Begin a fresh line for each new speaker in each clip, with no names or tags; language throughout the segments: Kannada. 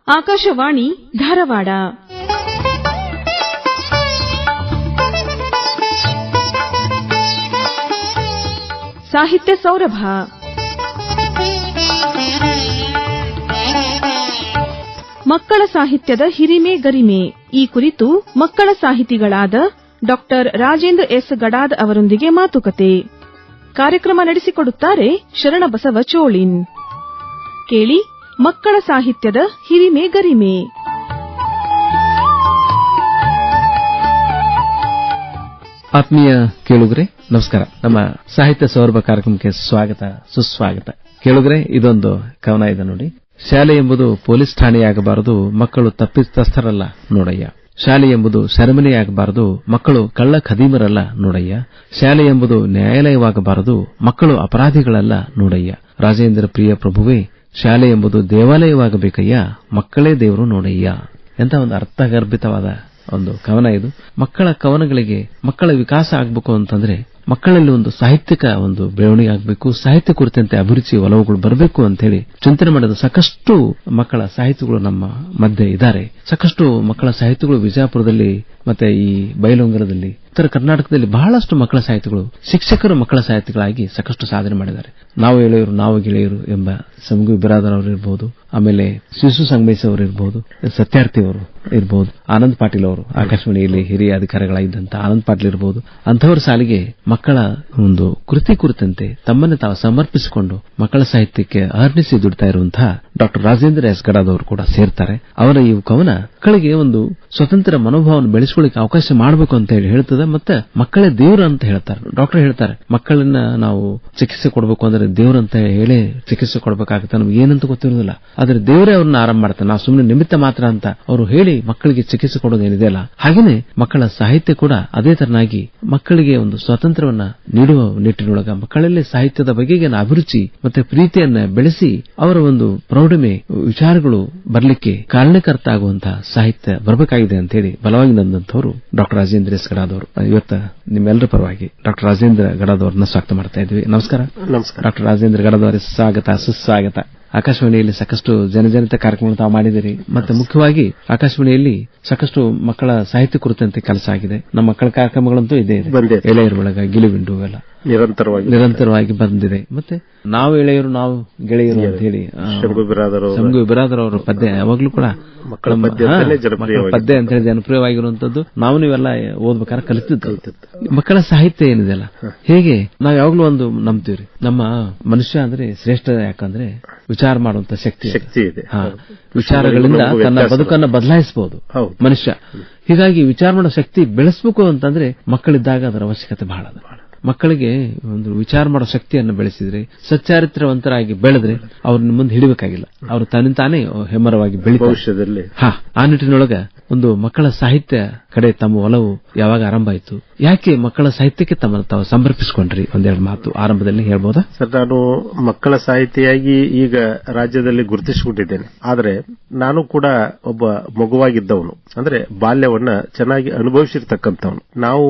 ಆಕಾಶವಾಣಿ ಧಾರವಾಡ. ಸಾಹಿತ್ಯ ಸೌರಭ. ಮಕ್ಕಳ ಸಾಹಿತ್ಯದ ಹಿರಿಮೆ ಗರಿಮೆ ಈ ಕುರಿತು ಮಕ್ಕಳ ಸಾಹಿತಿಗಳಾದ ಡಾ ರಾಜೇಂದ್ರ ಎಸ್ ಗಡಾದ್ ಅವರೊಂದಿಗೆ ಮಾತುಕತೆ. ಕಾರ್ಯಕ್ರಮ ನಡೆಸಿಕೊಡುತ್ತಾರೆ ಶರಣಬಸವ ಚೋಳಿನ್. ಕೇಳಿ ಮಕ್ಕಳ ಸಾಹಿತ್ಯದ ಹಿರಿಮೆ ಗರಿಮೆ.
ಆತ್ಮೀಯ ಕೇಳುಗರೆ ನಮಸ್ಕಾರ. ನಮ್ಮ ಸಾಹಿತ್ಯ ಸೌರಭ ಕಾರ್ಯಕ್ರಮಕ್ಕೆ ಸ್ವಾಗತ ಸುಸ್ವಾಗತ. ಕೇಳುಗರೆ, ಇದೊಂದು ಕವನ ಇದೆ ನೋಡಿ. ಶಾಲೆ ಎಂಬುದು ಪೊಲೀಸ್ ಠಾಣೆಯಾಗಬಾರದು, ಮಕ್ಕಳು ತಪ್ಪಿತಸ್ಥರಲ್ಲ ನೋಡಯ್ಯ. ಶಾಲೆ ಎಂಬುದು ಸೆರೆಮನೆಯಾಗಬಾರದು, ಮಕ್ಕಳು ಕಳ್ಳ ಖದೀಮರಲ್ಲ ನೋಡಯ್ಯ. ಶಾಲೆ ಎಂಬುದು ನ್ಯಾಯಾಲಯವಾಗಬಾರದು, ಮಕ್ಕಳು ಅಪರಾಧಿಗಳಲ್ಲ ನೋಡಯ್ಯ. ರಾಜೇಂದ್ರ ಪ್ರಿಯ ಪ್ರಭುವೇ, ಶಾಲೆ ಎಂಬುದು ದೇವಾಲಯವಾಗಬೇಕಯ್ಯ, ಮಕ್ಕಳೇ ದೇವರು ನೋಡಯ್ಯ. ಎಂತ ಒಂದು ಅರ್ಥಗರ್ಭಿತವಾದ ಒಂದು ಕವನ ಇದು. ಮಕ್ಕಳ ಕವನಗಳಿಗೆ ಮಕ್ಕಳ ವಿಕಾಸ ಆಗಬೇಕು ಅಂತಂದ್ರೆ ಮಕ್ಕಳಲ್ಲಿ ಒಂದು ಸಾಹಿತ್ಯಿಕ ಒಂದು ಬೆಳವಣಿಗೆ ಆಗಬೇಕು, ಸಾಹಿತ್ಯ ಕುರಿತಂತೆ ಅಭಿರುಚಿ ಒಲವುಗಳು ಬರಬೇಕು ಅಂತ ಹೇಳಿ ಚಿಂತನೆ ಮಾಡಿದ ಸಾಕಷ್ಟು ಮಕ್ಕಳ ಸಾಹಿತಿಗಳು ನಮ್ಮ ಮಧ್ಯೆ ಇದ್ದಾರೆ. ಸಾಕಷ್ಟು ಮಕ್ಕಳ ಸಾಹಿತಿಗಳು ವಿಜಯಪುರದಲ್ಲಿ ಮತ್ತೆ ಈ ಬೈಲೊಂಗಲದಲ್ಲಿ ಉತ್ತರ ಕರ್ನಾಟಕದಲ್ಲಿ ಬಹಳಷ್ಟು ಮಕ್ಕಳ ಸಾಹಿತಿಗಳು ಶಿಕ್ಷಕರು ಮಕ್ಕಳ ಸಾಹಿತಿಗಳಾಗಿ ಸಾಕಷ್ಟು ಸಾಧನೆ ಮಾಡಿದ್ದಾರೆ. ನಾವು ಎಳೆಯರು ನಾವು ಗೆಳೆಯರು ಎಂಬ ಸಂಗು ಬಿರಾದರ್ ಅವರು ಇರಬಹುದು, ಆಮೇಲೆ ಶಿಶು ಸಂಗಮೇಶ್ ಅವರು ಇರಬಹುದು, ಸತ್ಯಾರ್ಥಿ ಅವರು ಇರಬಹುದು, ಆನಂದ್ ಪಾಟೀಲ್ ಅವರು ಆಕಾಶವಾಣಿಯಲ್ಲಿ ಹಿರಿಯ ಅಧಿಕಾರಿಗಳಾಗಿದ್ದಂತ ಆನಂದ್ ಪಾಟೀಲ್ ಇರಬಹುದು. ಅಂಥವರ ಸಾಲಿಗೆ ಮಕ್ಕಳ ಒಂದು ಕೃತಿ ಕುರಿತಂತೆ ತಮ್ಮನ್ನು ತಾವು ಸಮರ್ಪಿಸಿಕೊಂಡು ಮಕ್ಕಳ ಸಾಹಿತ್ಯಕ್ಕೆ ಅರ್ನಿಸಿ ದುಡ್ತಾ ಇರುವಂತಹ ಡಾ ರಾಜೇಂದ್ರ ಎಸ್ ಗಡಾದ್ ಅವರು ಕೂಡ ಸೇರ್ತಾರೆ. ಅವರ ಈ ಕವನ ಮಕ್ಕಳಿಗೆ ಒಂದು ಸ್ವತಂತ್ರ ಮನೋಭಾವವನ್ನು ಬೆಳೆಸಿಕೊಳ್ಳಿಕ್ಕೆ ಅವಕಾಶ ಮಾಡಬೇಕು ಅಂತ ಹೇಳಿ ಹೇಳ್ತದೆ. ಮತ್ತೆ ಮಕ್ಕಳೇ ದೇವರು ಅಂತ ಹೇಳ್ತಾರೆ. ಡಾಕ್ಟರ್ ಹೇಳ್ತಾರೆ, ಮಕ್ಕಳನ್ನ ನಾವು ಚಿಕಿತ್ಸೆ ಕೊಡಬೇಕು ಅಂದ್ರೆ ದೇವರಂತ ಹೇಳಿ ಚಿಕಿತ್ಸೆ ಕೊಡಬೇಕಾಗುತ್ತೆ. ನಮ್ಗೆ ಏನಂತ ಗೊತ್ತಿರೋದಿಲ್ಲ, ಆದ್ರೆ ದೇವರೇ ಅವ್ರನ್ನ ಆರಾಮ ಮಾಡ್ತಾರೆ. ನಾವು ಸುಮ್ಮನೆ ನಿಮಿತ್ತ ಮಾತ್ರ ಅಂತ ಅವರು ಹೇಳಿ ಮಕ್ಕಳಿಗೆ ಚಿಕಿತ್ಸೆ ಕೊಡೋದೇನಿದೆ ಅಲ್ಲ, ಹಾಗೇನೆ ಮಕ್ಕಳ ಸಾಹಿತ್ಯ ಕೂಡ ಅದೇ ತರನಾಗಿ ಮಕ್ಕಳಿಗೆ ಒಂದು ಸ್ವಾತಂತ್ರ್ಯವನ್ನ ನೀಡುವ ನಿಟ್ಟಿನೊಳಗ ಮಕ್ಕಳಲ್ಲಿ ಸಾಹಿತ್ಯದ ಬಗೆಗೆ ಅಭಿರುಚಿ ಮತ್ತೆ ಪ್ರೀತಿಯನ್ನ ಬೆಳೆಸಿ ಅವರ ಒಂದು ಪ್ರೌಢಮೆ ವಿಚಾರಗಳು ಬರಲಿಕ್ಕೆ ಕಾರಣಕರ್ತ ಆಗುವಂತಹ ಸಾಹಿತ್ಯ ಬರಬೇಕಾಗಿದೆ ಅಂತ ಹೇಳಿ ಬಲವಾಗಿ ನಂದಂತವರು ಡಾ ರಾಜೇಂದ್ರ ಎಸ್ ಗಡಾದ್ ಅವರು. ಇವತ್ತು ನಿಮ್ಮೆಲ್ಲರ ಪರವಾಗಿ ಡಾ ರಾಜೇಂದ್ರ ಗಡಾದ್ ಅವರನ್ನ ಸ್ವಾಗತ ಮಾಡ್ತಾ ಇದ್ವಿ. ನಮಸ್ಕಾರ. ಡಾ ರಾಜೇಂದ್ರ ಗಡಾದ್ ಅವರಿಗೆ ಸ್ವಾಗತ ಸುಸ್ವಾಗತ. ಆಕಾಶವಾಣಿಯಲ್ಲಿ ಸಾಕಷ್ಟು ಜನಜನಿತ ಕಾರ್ಯಕ್ರಮ ತಾವು ಮಾಡಿದಿರಿ. ಮತ್ತೆ ಮುಖ್ಯವಾಗಿ ಆಕಾಶವಾಣಿಯಲ್ಲಿ ಸಾಕಷ್ಟು ಮಕ್ಕಳ ಸಾಹಿತ್ಯ ಕುರಿತಂತೆ ಕೆಲಸ ಆಗಿದೆ. ನಮ್ಮ ಮಕ್ಕಳ ಕಾರ್ಯಕ್ರಮಗಳಂತೂ ಇದೆ, ಎಳೆಯರ ಒಳಗ ಗಿಳಿಬಿಂಡು ಎಲ್ಲ ನಿರಂತರವಾಗಿ ಬಂದಿದೆ. ಮತ್ತೆ ನಾವು ಎಳೆಯರು ನಾವು ಗೆಳೆಯರು ಅಂತ ಹೇಳಿ ಸಂಗು ಬಿರಾದರ್ ಅವರ ಪದ್ಯ ಯಾವಾಗ್ಲೂ ಕೂಡ ಮಕ್ಕಳ ಪದ್ಯ ಅಂತ ಹೇಳಿ ಜನಪ್ರಿಯವಾಗಿರುವಂತದ್ದು ನಾವು ನೀವೆಲ್ಲ ಓದ್ಬೇಕಾದ್ರೆ ಕಲಿತಿದ್ದು. ಮಕ್ಕಳ ಸಾಹಿತ್ಯ ಏನಿದೆಲ್ಲ ಹೇಗೆ ನಾವು ಯಾವಾಗ್ಲೂ ಒಂದು ನಂಬ್ತೀವ್ರಿ, ನಮ್ಮ ಮನುಷ್ಯ ಅಂದ್ರೆ ಶ್ರೇಷ್ಠ ಯಾಕಂದ್ರೆ ವಿಚಾರ ಮಾಡುವಂತ ಶಕ್ತಿ ಇದೆ. ವಿಚಾರಗಳಿಂದ ತನ್ನ ಬದುಕನ್ನು ಬದಲಾಯಿಸಬಹುದು ಮನುಷ್ಯ. ಹೀಗಾಗಿ ವಿಚಾರ ಮಾಡೋ ಶಕ್ತಿ ಬೆಳೆಸಬೇಕು ಅಂತಂದ್ರೆ ಮಕ್ಕಳಿದ್ದಾಗ ಅದರ ಅವಶ್ಯಕತೆ ಬಹಳ ಅದ. ಮಕ್ಕಳಿಗೆ ಒಂದು ವಿಚಾರ ಮಾಡೋ ಶಕ್ತಿಯನ್ನು ಬೆಳೆಸಿದ್ರೆ, ಸಚ್ಚಾರಿತ್ರವಂತರಾಗಿ ಬೆಳೆದ್ರೆ ಅವ್ರನ್ನ ಮುಂದೆ ಹಿಡಿಬೇಕಾಗಿಲ್ಲ, ಅವರು ತಾನೇ ಹೆಮ್ಮರವಾಗಿ ಬೆಳೀತಾರೆ. ಆ ನಿಟ್ಟಿನೊಳಗ ಒಂದು ಮಕ್ಕಳ ಸಾಹಿತ್ಯ ಕಡೆ ತಮ್ಮ ಒಲವು ಯಾವಾಗ ಆರಂಭ ಆಯಿತು, ಯಾಕೆ ಮಕ್ಕಳ ಸಾಹಿತ್ಯಕ್ಕೆ ತಮ್ಮನ್ನು ತಾವು ಸಮರ್ಪಿಸಿಕೊಂಡ್ರಿ? ಒಂದೆರಡು ಮಾತು ಆರಂಭದಲ್ಲಿ ಹೇಳ್ಬೋದಾ
ಸರ್? ನಾನು ಮಕ್ಕಳ ಸಾಹಿತಿಯಾಗಿ ಈಗ ರಾಜ್ಯದಲ್ಲಿ ಗುರುತಿಸಿಕೊಂಡಿದ್ದೇನೆ. ಆದರೆ ನಾನು ಕೂಡ ಒಬ್ಬ ಮಗುವಾಗಿದ್ದವನು, ಅಂದ್ರೆ ಬಾಲ್ಯವನ್ನ ಚೆನ್ನಾಗಿ ಅನುಭವಿಸಿರ್ತಕ್ಕಂಥವನು. ನಾವು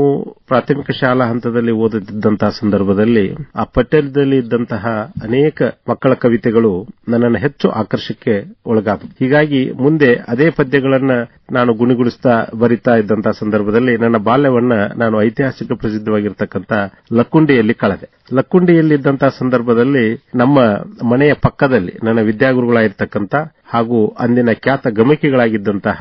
ಪ್ರಾಥಮಿಕ ಶಾಲಾ ಹಂತದಲ್ಲಿ ಓದುತ್ತಿದ್ದಂತಹ ಸಂದರ್ಭದಲ್ಲಿ ಆ ಪಠ್ಯದಲ್ಲಿ ಇದ್ದಂತಹ ಅನೇಕ ಮಕ್ಕಳ ಕವಿತೆಗಳು ನನ್ನನ್ನು ಹೆಚ್ಚು ಆಕರ್ಷಕ್ಕೆ ಒಳಗಾದವು. ಹೀಗಾಗಿ ಮುಂದೆ ಅದೇ ಪದ್ಯಗಳನ್ನ ನಾನು ಗುಣಿಗುಡಿಸ್ತಾ ಬರಿತಾ ಇದ್ದಂತಹ ಸಂದರ್ಭದಲ್ಲಿ ನನ್ನ ಬಾಲ್ಯವನ್ನ ನಾನು ಐತಿಹಾಸಿಕ ಪ್ರಸಿದ್ಧವಾಗಿರ್ತಕ್ಕಂಥ ಲಕ್ಕುಂಡಿಯಲ್ಲಿ ಕಳೆದೆ. ಲಕ್ಕುಂಡಿಯಲ್ಲಿದ್ದಂತಹ ಸಂದರ್ಭದಲ್ಲಿ ನಮ್ಮ ಮನೆಯ ಪಕ್ಕದಲ್ಲಿ ನನ್ನ ವಿದ್ಯಾಗುರುಗಳಾಗಿರ್ತಕ್ಕಂಥ ಹಾಗೂ ಅಂದಿನ ಖ್ಯಾತ ಗಮಕಿಗಳಾಗಿದ್ದಂತಹ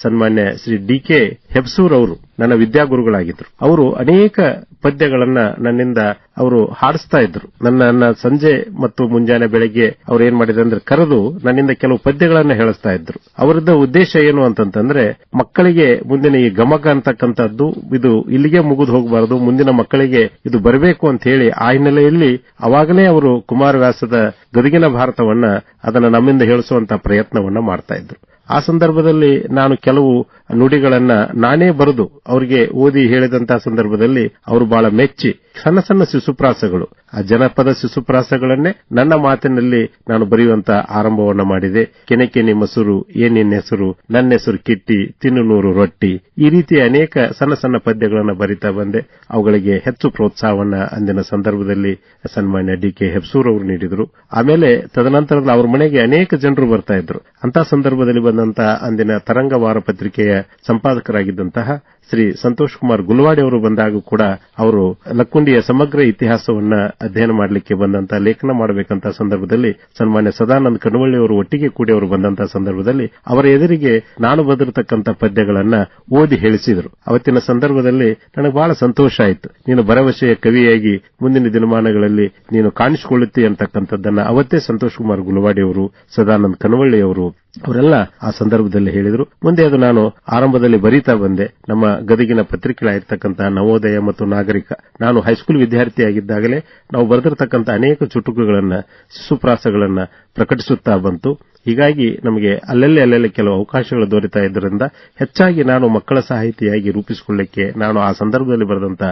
ಸನ್ಮಾನ್ಯ ಶ್ರೀ ಡಿ.ಕೆ. ಹೆಬ್ಸೂರ್ ಅವರು ನನ್ನ ವಿದ್ಯಾಗುರುಗಳಾಗಿದ್ರು. ಅವರು ಅನೇಕ ಪದ್ಯಗಳನ್ನ ನನ್ನಿಂದ ಅವರು ಹಾಡಿಸ್ತಾ ಇದ್ರು. ನನ್ನ ಸಂಜೆ ಮತ್ತು ಮುಂಜಾನೆ ಬೆಳಗ್ಗೆ ಅವ್ರು ಏನ್ ಮಾಡಿದ್ರು ಅಂದ್ರೆ ಕರೆದು ನನ್ನಿಂದ ಕೆಲವು ಪದ್ಯಗಳನ್ನ ಹೇಳಿಸ್ತಾ ಇದ್ರು. ಅವರದ್ದು ಉದ್ದೇಶ ಏನು ಅಂತಂತಂದ್ರೆ ಮಕ್ಕಳಿಗೆ ಮುಂದಿನ ಈ ಗಮಕ ಅಂತಕ್ಕಂಥದ್ದು ಇದು ಇಲ್ಲಿಗೆ ಮುಗಿದು ಹೋಗಬಾರದು, ಮುಂದಿನ ಮಕ್ಕಳಿಗೆ ಇದು ಬರಬೇಕು ಅಂತ ಹೇಳಿ ಆ ಹಿನ್ನೆಲೆಯಲ್ಲಿ ಅವಾಗಲೇ ಅವರು ಕುಮಾರವ್ಯಾಸದ ಗದಗಿನ ಭಾರತವನ್ನ ಅದನ್ನ ನಮ್ಮಿಂದ ಹೇಳಿಸುವಂತ ಪ್ರಯತ್ನವನ್ನ ಮಾಡ್ತಾ ಇದ್ರು. ಆ ಸಂದರ್ಭದಲ್ಲಿ ನಾನು ಕೆಲವು ನುಡಿಗಳನ್ನ ನಾನೇ ಬರೆದು ಅವರಿಗೆ ಓದಿ ಹೇಳಿದಂತಹ ಸಂದರ್ಭದಲ್ಲಿ ಅವರು ಬಹಳ ಮೆಚ್ಚಿ ಸಣ್ಣ ಸಣ್ಣ ಶಿಶುಪ್ರಾಸಗಳು, ಆ ಜನಪದ ಶಿಶುಪ್ರಾಸಗಳನ್ನೇ ನನ್ನ ಮಾತಿನಲ್ಲಿ ನಾನು ಬರೆಯುವಂತ ಆರಂಭವನ್ನ ಮಾಡಿದೆ. ಕೆನೆಕೆನೆ ಮಸೂರು, ಏನಿನ್ ಹೆಸರು, ನನ್ನ ಹೆಸರು ಕಿಟ್ಟಿ, ತಿನ್ನು 100 ರೊಟ್ಟಿ, ಈ ರೀತಿ ಅನೇಕ ಸಣ್ಣ ಸಣ್ಣ ಪದ್ಯಗಳನ್ನು ಬರಿತಾ ಬಂದೆ. ಅವುಗಳಿಗೆ ಹೆಚ್ಚು ಪ್ರೋತ್ಸಾಹವನ್ನ ಅಂದಿನ ಸಂದರ್ಭದಲ್ಲಿ ಸನ್ಮಾನ್ಯ ಡಿ.ಕೆ. ಹೆಬ್ಸೂರ್ ಅವರು ನೀಡಿದರು. ಆಮೇಲೆ ತದನಂತರದ ಅವ್ರ ಮನೆಗೆ ಅನೇಕ ಜನರು ಬರ್ತಾ ಇದ್ರು. ಅಂತ ಸಂದರ್ಭದಲ್ಲಿ ಬಂದಂತಹ ಅಂದಿನ ತರಂಗ ವಾರ ಪತ್ರಿಕೆಯ ಸಂಪಾದಕರಾಗಿದ್ದಂತಹ ಶ್ರೀ ಸಂತೋಷ್ ಕುಮಾರ್ ಗುಲ್ವಾಡಿ ಅವರು ಬಂದಾಗ ಕೂಡ ಅವರು ಲಕ್ಕುಂಡಿಯ ಸಮಗ್ರ ಇತಿಹಾಸವನ್ನ ಅಧ್ಯಯನ ಮಾಡಲಿಕ್ಕೆ ಬಂದಂತಹ ಲೇಖನ ಮಾಡಬೇಕಂತ ಸಂದರ್ಭದಲ್ಲಿ ಸನ್ಮಾನ್ಯ ಸದಾನಂದ ಕನವಳ್ಳಿ ಅವರು ಒಟ್ಟಿಗೆ ಕೂಡಿ ಅವರು ಬಂದಂತಹ ಸಂದರ್ಭದಲ್ಲಿ ಅವರ ಎದುರಿಗೆ ನಾನು ಬರೆದಿರತಕ್ಕಂಥ ಪದ್ಯಗಳನ್ನ ಓದಿ ಹೇಳಿಸಿದರು. ಅವತ್ತಿನ ಸಂದರ್ಭದಲ್ಲಿ ನನಗೆ ಬಹಳ ಸಂತೋಷ ಆಯಿತು. ನೀನು ಭರವಸೆಯ ಕವಿಯಾಗಿ ಮುಂದಿನ ದಿನಮಾನಗಳಲ್ಲಿ ನೀನು ಕಾಣಿಸಿಕೊಳ್ಳುತ್ತಿ ಅಂತಕ್ಕಂಥದ್ದನ್ನ ಅವತ್ತೇ ಸಂತೋಷ್ ಕುಮಾರ್ ಗುಲ್ವಾಡಿ ಅವರು, ಸದಾನಂದ ಕನವಳ್ಳಿ ಅವರು ಅವರೆಲ್ಲ ಆ ಸಂದರ್ಭದಲ್ಲಿ ಹೇಳಿದರು. ಮುಂದೆ ಅದು ನಾನು ಆರಂಭದಲ್ಲಿ ಬರೀತಾ ಬಂದೆ. ನಮ್ಮ ಗದಗಿನ ಪತ್ರಿಕೆಗಳಾಗಿರ್ತಕ್ಕಂಥ ನವೋದಯ ಮತ್ತು ನಾಗರಿಕ, ನಾನು ಹೈಸ್ಕೂಲ್ ವಿದ್ಯಾರ್ಥಿಯಾಗಿದ್ದಾಗಲೇ ನಾವು ಬರೆದಿರತಕ್ಕಂಥ ಅನೇಕ ಚುಟುಕುಗಳನ್ನ, ಶಿಶುಪ್ರಾಸಗಳನ್ನ ಪ್ರಕಟಿಸುತ್ತಾ ಬಂತು. ಹೀಗಾಗಿ ನಮಗೆ ಅಲ್ಲಲ್ಲಿ ಕೆಲವು ಅವಕಾಶಗಳು ದೊರೆತಾ ಇದ್ದರಿಂದ ಹೆಚ್ಚಾಗಿ ನಾನು ಮಕ್ಕಳ ಸಾಹಿತಿಯಾಗಿ ರೂಪಿಸಿಕೊಳ್ಳಕ್ಕೆ ನಾನು ಆ ಸಂದರ್ಭದಲ್ಲಿ ಬರೆದಂತ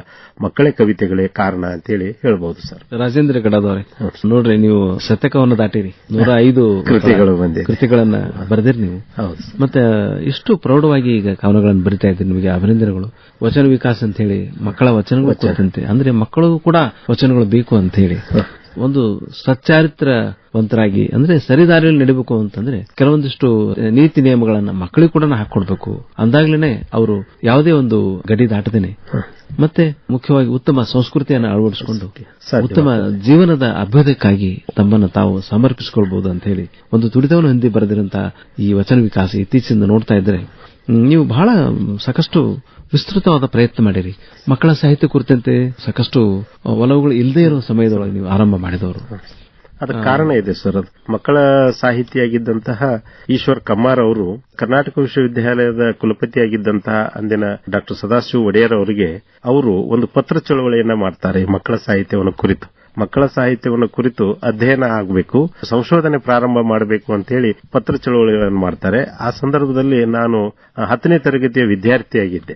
ಮಕ್ಕಳ ಕವಿತೆಗಳೇ ಕಾರಣ ಅಂತೇಳಿ ಹೇಳಬಹುದು ಸರ್.
ರಾಜೇಂದ್ರ ಗಡಾದವರೇ, ನೋಡ್ರಿ ನೀವು ಶತಕವನ್ನು ದಾಟಿರಿ, 105 ಕೃತಿಗಳನ್ನ ಬರೆದಿರಿ ನೀವು.
ಹೌದು.
ಮತ್ತೆ ಇಷ್ಟು ಪ್ರೌಢವಾಗಿ ಈಗ ಕವನಗಳನ್ನು ಬರಿತಾ ಇದ್ದೀರಿ, ನಿಮಗೆ ಅಭಿನಂದನೆಗಳು. ವಚನ ವಿಕಾಸ ಅಂತ ಹೇಳಿ ಮಕ್ಕಳ ವಚನಗಳು ಕುರಿತಂತೆ, ಅಂದ್ರೆ ಮಕ್ಕಳಿಗೂ ಕೂಡ ವಚನಗಳು ಬೇಕು ಅಂತ ಹೇಳಿ ಒಂದು ಸಚ್ಚಾರಿತ್ರವಂತರಾಗಿ, ಅಂದ್ರೆ ಸರಿದಾರಿಯಲ್ಲಿ ನಡೀಬೇಕು ಅಂತಂದ್ರೆ ಕೆಲವೊಂದಿಷ್ಟು ನೀತಿ ನಿಯಮಗಳನ್ನ ಮಕ್ಕಳಿಗೆ ಕೂಡ ಹಾಕೊಡ್ಬೇಕು. ಅಂದಾಗ್ಲೇನೆ ಅವರು ಯಾವುದೇ ಒಂದು ಗಡಿ ದಾಟದೇನೆ ಮತ್ತೆ ಮುಖ್ಯವಾಗಿ ಉತ್ತಮ ಸಂಸ್ಕೃತಿಯನ್ನು ಅಳವಡಿಸಿಕೊಂಡು ಉತ್ತಮ ಜೀವನದ ಅಭ್ಯುದಯಕ್ಕಾಗಿ ತಮ್ಮನ್ನು ತಾವು ಸಮರ್ಪಿಸಿಕೊಳ್ಬಹುದು ಅಂತ ಹೇಳಿ ಒಂದು ತುಡಿತವನ್ನು ಹೊಂದಿ ಬರೆದಿರುವಂತಹ ಈ ವಚನ ವಿಕಾಸ ಇತ್ತೀಚಿನಿಂದ ನೋಡ್ತಾ ಇದ್ರೆ ನೀವು ಬಹಳ ಸಾಕಷ್ಟು ವಿಸ್ತೃತವಾದ ಪ್ರಯತ್ನ ಮಾಡಿರಿ. ಮಕ್ಕಳ ಸಾಹಿತ್ಯ ಕುರಿತಂತೆ ಸಾಕಷ್ಟು ಒಲವುಗಳು ಇಲ್ಲದೇ ಇರುವ ಸಮಯದೊಳಗೆ ನೀವು ಆರಂಭ ಮಾಡಿದವರು.
ಅದಕ್ಕೆ ಕಾರಣ ಇದೆ ಸರ್. ಅದು ಮಕ್ಕಳ ಸಾಹಿತಿಯಾಗಿದ್ದಂತಹ ಈಶ್ವರ್ ಕಮ್ಮಾರ್ ಅವರು ಕರ್ನಾಟಕ ವಿಶ್ವವಿದ್ಯಾಲಯದ ಕುಲಪತಿಯಾಗಿದ್ದಂತಹ ಅಂದಿನ ಡಾಕ್ಟರ್ ಸದಾಶಿವ ಒಡೆಯರ್ ಅವರಿಗೆ ಅವರು ಒಂದು ಪತ್ರ ಚಳವಳಿಯನ್ನ ಮಾಡ್ತಾರೆ. ಮಕ್ಕಳ ಸಾಹಿತ್ಯವನ್ನು ಕುರಿತು, ಮಕ್ಕಳ ಸಾಹಿತ್ಯವನ್ನು ಕುರಿತು ಅಧ್ಯಯನ ಆಗಬೇಕು, ಸಂಶೋಧನೆ ಪ್ರಾರಂಭ ಮಾಡಬೇಕು ಅಂತ ಹೇಳಿ ಪತ್ರ ಚಳವಳಿಗಳನ್ನು ಮಾಡ್ತಾರೆ. ಆ ಸಂದರ್ಭದಲ್ಲಿ ನಾನು 10ನೇ ತರಗತಿಯ ವಿದ್ಯಾರ್ಥಿಯಾಗಿದ್ದೆ.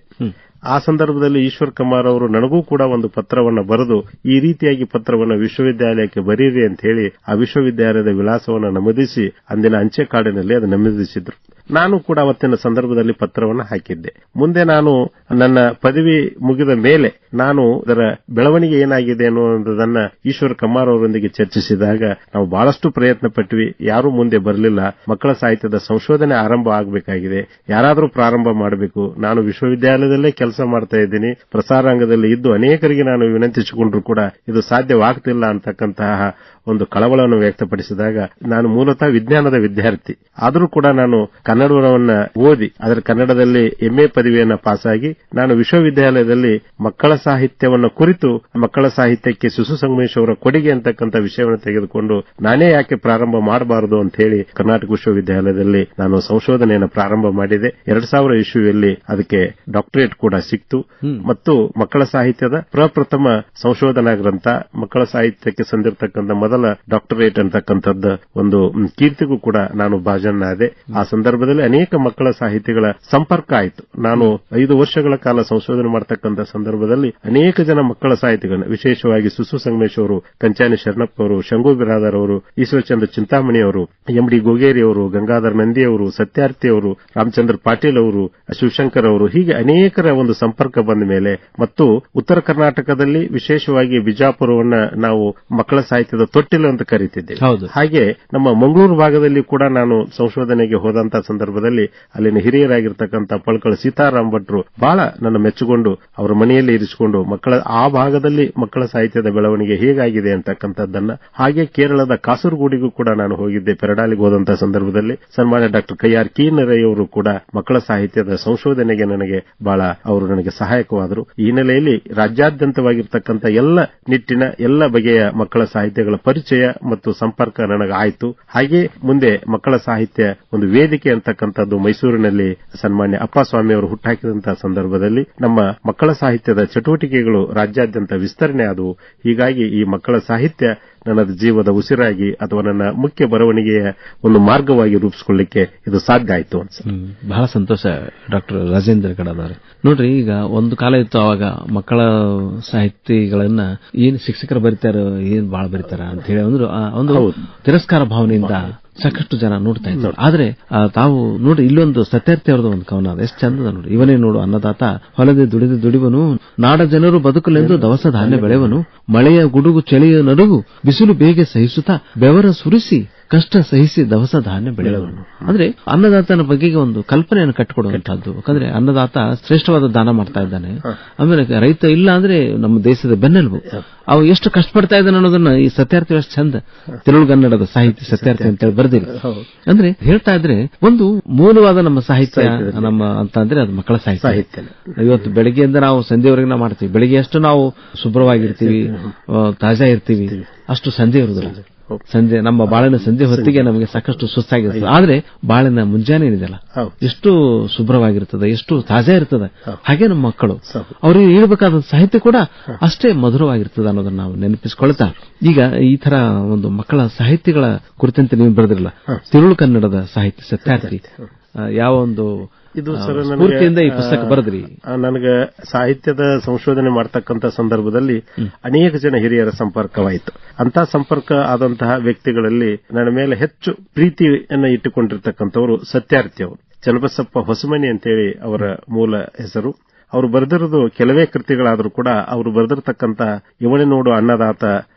ಆ ಸಂದರ್ಭದಲ್ಲಿ ಈಶ್ವರ್ ಕಮ್ಮಾರ್ ಅವರು ನನಗೂ ಕೂಡ ಒಂದು ಪತ್ರವನ್ನು ಬರೆದು ಈ ರೀತಿಯಾಗಿ ಪತ್ರವನ್ನು ವಿಶ್ವವಿದ್ಯಾಲಯಕ್ಕೆ ಬರೀರಿ ಅಂತ ಹೇಳಿ ಆ ವಿಶ್ವವಿದ್ಯಾಲಯದ ವಿಳಾಸವನ್ನು ನಮೂದಿಸಿ ಅಂದಿನ ಅಂಚೆ ಕಾರ್ಡಿನಲ್ಲಿ ಅದು ನಮೂದಿಸಿದ್ರು. ನಾನು ಕೂಡ ಅವತ್ತಿನ ಸಂದರ್ಭದಲ್ಲಿ ಪತ್ರವನ್ನು ಹಾಕಿದ್ದೆ. ಮುಂದೆ ನಾನು ನನ್ನ ಪದವಿ ಮುಗಿದ ಮೇಲೆ ನಾನು ಅದರ ಬೆಳವಣಿಗೆ ಏನಾಗಿದೆ ಅನ್ನುವುದನ್ನ ಈಶ್ವರ್ ಕಮ್ಮಾರ್ ಅವರೊಂದಿಗೆ ಚರ್ಚಿಸಿದಾಗ ನಾವು ಬಹಳಷ್ಟು ಪ್ರಯತ್ನ ಪಟ್ವಿ, ಯಾರೂ ಮುಂದೆ ಬರಲಿಲ್ಲ. ಮಕ್ಕಳ ಸಾಹಿತ್ಯದ ಸಂಶೋಧನೆ ಆರಂಭ ಆಗಬೇಕಾಗಿದೆ, ಯಾರಾದರೂ ಪ್ರಾರಂಭ ಮಾಡಬೇಕು. ನಾನು ವಿಶ್ವವಿದ್ಯಾಲಯದಲ್ಲೇ ಕೆಲಸ ಮಾಡ್ತಾ ಇದ್ದೀನಿ, ಪ್ರಸಾರಾಂಗದಲ್ಲಿ ಇದ್ದು ಅನೇಕರಿಗೆ ನಾನು ವಿನಂತಿಸಿಕೊಂಡ್ರು ಕೂಡ ಇದು ಸಾಧ್ಯವಾಗ್ತಿಲ್ಲ ಅಂತಕ್ಕಂತಹ ಒಂದು ಕಳವಳವನ್ನು ವ್ಯಕ್ತಪಡಿಸಿದಾಗ ನಾನು ಮೂಲತಃ ವಿಜ್ಞಾನದ ವಿದ್ಯಾರ್ಥಿ, ಆದರೂ ಕೂಡ ನಾನು ಕನ್ನಡವನ್ನ ಓದಿ ಅದರ ಕನ್ನಡದಲ್ಲಿ MA ಪದವಿಯನ್ನ ಪಾಸಾಗಿ ನಾನು ವಿಶ್ವವಿದ್ಯಾಲಯದಲ್ಲಿ ಮಕ್ಕಳ ಸಾಹಿತ್ಯವನ್ನು ಕುರಿತು ಮಕ್ಕಳ ಸಾಹಿತ್ಯಕ್ಕೆ ಶಿಶು ಸಂಗಮೇಶ್ ಅವರ ಕೊಡುಗೆ ಅಂತಕ್ಕಂಥ ವಿಷಯವನ್ನು ತೆಗೆದುಕೊಂಡು ನಾನೇ ಯಾಕೆ ಪ್ರಾರಂಭ ಮಾಡಬಾರದು ಅಂತ ಹೇಳಿ ಕರ್ನಾಟಕ ವಿಶ್ವವಿದ್ಯಾಲಯದಲ್ಲಿ ನಾನು ಸಂಶೋಧನೆಯನ್ನು ಪ್ರಾರಂಭ ಮಾಡಿದೆ. 2000 ಇಸ್ವಿಯಲ್ಲಿ ಅದಕ್ಕೆ ಡಾಕ್ಟರೇಟ್ ಕೂಡ ಸಿಕ್ತು ಮತ್ತು ಮಕ್ಕಳ ಸಾಹಿತ್ಯದ ಪ್ರಪ್ರಥಮ ಸಂಶೋಧನಾ ಗ್ರಂಥ, ಮಕ್ಕಳ ಸಾಹಿತ್ಯಕ್ಕೆ ಸಂದಿರತಕ್ಕಂಥ ಮೊದಲ ಡಾಕ್ಟರೇಟ್ ಅಂತಕ್ಕಂಥದ್ದು ಒಂದು ಕೀರ್ತಿಗೂ ಕೂಡ ನಾನು ಭಾಜನನಾದೆ. ಆ ಸಂದರ್ಭದಲ್ಲಿ ಅನೇಕ ಮಕ್ಕಳ ಸಾಹಿತಿಗಳ ಸಂಪರ್ಕ ಆಯಿತು. ನಾನು 5 ವರ್ಷಗಳ ಕಾಲ ಸಂಶೋಧನೆ ಮಾಡತಕ್ಕಂಥ ಸಂದರ್ಭದಲ್ಲಿ ಅನೇಕ ಜನ ಮಕ್ಕಳ ಸಾಹಿತಿಗಳನ್ನ, ವಿಶೇಷವಾಗಿ ಸುಸು ಸಂಗಮೇಶ್ ಅವರು, ಕಂಚಾನಿ ಶರಣಪ್ಪ ಅವರು, ಶಂಭು ಬಿರಾದರ್ ಅವರು, ಈಶ್ವರಚಂದ್ರ ಚಿಂತಾಮಣಿ ಅವರು, MD ಗೋಗೇರಿ ಅವರು, ಗಂಗಾಧರ್ ನಂದಿ ಅವರು, ಸತ್ಯಾರ್ಥಿ ಅವರು, ರಾಮಚಂದ್ರ ಪಾಟೀಲ್ ಅವರು, ಶಿವಶಂಕರ್ ಅವರು, ಹೀಗೆ ಅನೇಕರ ಒಂದು ಸಂಪರ್ಕ ಬಂದ ಮೇಲೆ ಮತ್ತು ಉತ್ತರ ಕರ್ನಾಟಕದಲ್ಲಿ ವಿಶೇಷವಾಗಿ ಬಿಜಾಪುರವನ್ನ ನಾವು ಮಕ್ಕಳ ಸಾಹಿತ್ಯದ ತೊಟ್ಟಿಲು ಅಂತ ಕರೀತಿದ್ದೇವೆ. ಹಾಗೆ ನಮ್ಮ ಮಂಗಳೂರು ಭಾಗದಲ್ಲಿ ಕೂಡ ನಾನು ಸಂಶೋಧನೆಗೆ ಹೋದಂತಹ ಸಂದರ್ಭದಲ್ಲಿ ಅಲ್ಲಿನ ಹಿರಿಯರಾಗಿರ್ತಕ್ಕಂಥ ಪಳ್ಕಳ ಸೀತಾರಾಮ್ ಭಟ್ರು ಬಹಳ ನನ್ನ ಮೆಚ್ಚುಕೊಂಡು ಅವರ ಮನೆಯಲ್ಲಿ ಇರಿಸಿಕೊಂಡು ಮಕ್ಕಳ ಆ ಭಾಗದಲ್ಲಿ ಮಕ್ಕಳ ಸಾಹಿತ್ಯದ ಬೆಳವಣಿಗೆ ಹೇಗಾಗಿದೆ ಅಂತಕ್ಕಂಥದ್ದನ್ನ, ಹಾಗೆ ಕೇರಳದ ಕಾಸರಗೋಡಿಗೂ ಕೂಡ ನಾನು ಹೋಗಿದ್ದೆ. ಪೆರಡಾಲಿಗೆ ಹೋದಂತಹ ಸಂದರ್ಭದಲ್ಲಿ ಸನ್ಮಾನ್ಯ ಡಾಕ್ಟರ್ ಕೈಯಾರ್ ಕೀನರೈ ಅವರು ಕೂಡ ಮಕ್ಕಳ ಸಾಹಿತ್ಯದ ಸಂಶೋಧನೆಗೆ ನನಗೆ ಬಹಳ ಅವರು ನನಗೆ ಸಹಾಯಕವಾದರು. ಈ ಹಿನ್ನೆಲೆಯಲ್ಲಿ ರಾಜ್ಯಾದ್ಯಂತವಾಗಿರ್ತಕ್ಕಂಥ ಎಲ್ಲ ನಿಟ್ಟಿನ ಎಲ್ಲ ಬಗೆಯ ಮಕ್ಕಳ ಸಾಹಿತ್ಯಗಳ ಪರಿಚಯ ಮತ್ತು ಸಂಪರ್ಕ ನನಗಾಯಿತು. ಹಾಗೆ ಮುಂದೆ ಮಕ್ಕಳ ಸಾಹಿತ್ಯ ಒಂದು ವೇದಿಕೆ ಅಂತಕ್ಕಂಥದ್ದು ಮೈಸೂರಿನಲ್ಲಿ ಸನ್ಮಾನ್ಯ ಅಪ್ಪಸ್ವಾಮಿ ಅವರು ಹುಟ್ಟಾಕಿದಂತಹ ಸಂದರ್ಭದಲ್ಲಿ ನಮ್ಮ ಮಕ್ಕಳ ಸಾಹಿತ್ಯದ ಚಟುವಟಿಕೆಗಳು ರಾಜ್ಯಾದ್ಯಂತ ವಿಸ್ತರಣೆ ಆದವು. ಹೀಗಾಗಿ ಈ ಮಕ್ಕಳ ಸಾಹಿತ್ಯ ನನ್ನ ಜೀವದ ಉಸಿರಾಗಿ ಅಥವಾ ನನ್ನ ಮುಖ್ಯ ಬರವಣಿಗೆಯ ಒಂದು ಮಾರ್ಗವಾಗಿ ರೂಪಿಸಿಕೊಳ್ಳಿಕ್ಕೆ ಇದು ಸಾಧ್ಯ ಆಯಿತು ಅನ್ಸುತ್ತೆ.
ಬಹಳ ಸಂತೋಷ ಡಾಕ್ಟರ್ ರಾಜೇಂದ್ರ ಗಡದವ್ರೆ. ನೋಡ್ರಿ, ಈಗ ಒಂದು ಕಾಲ ಇತ್ತು, ಅವಾಗ ಮಕ್ಕಳ ಸಾಹಿತಿಗಳನ್ನ ಏನ್ ಶಿಕ್ಷಕರು ಬರೀತಾರೋ ಏನ್ ಬಾಳ ಬರೀತಾರ ಅಂತ ಹೇಳಿ ಒಂದು ತಿರಸ್ಕಾರ ಭಾವನೆಯಿಂದ ಸಾಕಷ್ಟು ಜನ ನೋಡ್ತಾ ಇದ್ದಾರೆ. ಆದ್ರೆ ತಾವು ನೋಡಿ, ಇಲ್ಲೊಂದು ಸತ್ಯಾರ್ಥಿ ಅವರದ ಒಂದು ಕವನ ಅದ, ಎಷ್ಟು ಚಂದದ ನೋಡಿ. ಇವನೇ ನೋಡು ಅನ್ನದಾತ ಹೊಲದೆ ದುಡಿದು ದುಡಿವನು, ನಾಡ ಜನರು ಬದುಕಲೆಂದು ದವಸ ಧಾನ್ಯ ಬೆಳೆವನು, ಮಳೆಯ ಗುಡುಗು ಚಳಿಯ ನಡುಗು ಬಿಸಿಲು ಬೇಗೆ ಸಹಿಸುತ್ತಾ ಬೆವರ ಸುರಿಸಿ ಕಷ್ಟ ಸಹಿಸಿ ದವಸ ಧಾನ್ಯ ಬೆಳೆಯುವನು. ಅಂದ್ರೆ ಅನ್ನದಾತನ ಬಗ್ಗೆ ಒಂದು ಕಲ್ಪನೆಯನ್ನು ಕಟ್ಟಿಕೊಡುವಂತಹದ್ದು. ಯಾಕಂದ್ರೆ ಅನ್ನದಾತ ಶ್ರೇಷ್ಠವಾದ ದಾನ ಮಾಡ್ತಾ ಇದ್ದಾನೆ. ಆಮೇಲೆ ರೈತ ಇಲ್ಲ ಅಂದ್ರೆ ನಮ್ಮ ದೇಶದ ಬೆನ್ನೆಲುಬು. ಅವು ಎಷ್ಟು ಕಷ್ಟಪಡ್ತಾ ಇದ್ದಾನೆ ಅನ್ನೋದನ್ನ ಈ ಸತ್ಯಾರ್ಥಿ ಅಷ್ಟು ಚಂದ ತೆಲುಗುಗನ್ನಡದ ಸಾಹಿತ್ಯ ಸತ್ಯಾರ್ಥಿ ಅಂತೇಳಿ ಬರ್ದಿಲ್ಲ. ಅಂದ್ರೆ ಹೇಳ್ತಾ ಇದ್ರೆ ಒಂದು ಮೂಲವಾದ ನಮ್ಮ ಸಾಹಿತ್ಯ ನಮ್ಮ ಅಂತ ಅಂದ್ರೆ ಅದು ಮಕ್ಕಳ ಸಾಹಿತ್ಯ. ಇವತ್ತು ಬೆಳಗ್ಗೆಯಿಂದ ನಾವು ಸಂಜೆವರೆಗೆ ನಾವು ಮಾಡ್ತೀವಿ. ಬೆಳಿಗ್ಗೆ ಅಷ್ಟು ನಾವು ಶುಭ್ರವಾಗಿರ್ತೀವಿ, ತಾಜಾ ಇರ್ತೀವಿ, ಅಷ್ಟು ಸಂಜೆ ಇರುವುದಿಲ್ಲ. ಸಂಜೆ ನಮ್ಮ ಬಾಳಿನ ಸಂಜೆ ಹೊತ್ತಿಗೆ ನಮಗೆ ಸಾಕಷ್ಟು ಸುಸ್ತಾಗಿರ್ತದೆ. ಆದ್ರೆ ಬಾಳಿನ ಮುಂಜಾನೆ ಏನಿದೆಯಲ್ಲ ಎಷ್ಟು ಶುಭ್ರವಾಗಿರ್ತದೆ, ಎಷ್ಟು ತಾಜಾ ಇರ್ತದೆ. ಹಾಗೆ ನಮ್ಮ ಮಕ್ಕಳು ಅವ್ರಿಗೆ ಹೇಳ್ಬೇಕಾದ ಸಾಹಿತ್ಯ ಕೂಡ ಅಷ್ಟೇ ಮಧುರವಾಗಿರ್ತದೆ ಅನ್ನೋದನ್ನ ನಾವು ನೆನಪಿಸಿಕೊಳ್ತಾ, ಈಗ ಈ ತರ ಒಂದು ಮಕ್ಕಳ ಸಾಹಿತ್ಯಗಳ ಕುರಿತಂತೆ ನೀವು ಬರೆದಿರಲ್ಲ, ತಿರುಳು ಕನ್ನಡದ ಸಾಹಿತ್ಯ ಸತ್ಯಾರ್ಥಿ, ಯಾವ ಒಂದು
ಇದು ಸರ್
ಸ್ಫೂರ್ತಿಯಿಂದ ಈ ಪುಸ್ತಕ ಬರೆದ್ರಿ?
ನನಗೆ ಸಾಹಿತ್ಯದ ಸಂಶೋಧನೆ ಮಾಡತಕ್ಕಂಥ ಸಂದರ್ಭದಲ್ಲಿ ಅನೇಕ ಜನ ಹಿರಿಯರ ಸಂಪರ್ಕವಾಯಿತು. ಅಂತ ಸಂಪರ್ಕ ಆದಂತಹ ವ್ಯಕ್ತಿಗಳಲ್ಲಿ ನನ್ನ ಮೇಲೆ ಹೆಚ್ಚು ಪ್ರೀತಿಯನ್ನು ಇಟ್ಟುಕೊಂಡಿರ್ತಕ್ಕಂಥವರು ಸತ್ಯಾರ್ಥಿ ಅವರು. ಚನ್ನಬಸಪ್ಪ ಹೊಸಮನಿ ಅಂತೇಳಿ ಅವರ ಮೂಲ ಹೆಸರು. ಅವರು ಬರೆದಿರೋದು ಕೆಲವೇ ಕೃತಿಗಳಾದರೂ ಕೂಡ ಅವರು ಬರೆದಿರತಕ್ಕಂಥ ಇವನೇ ನೋಡು ಅನ್ನದಾತ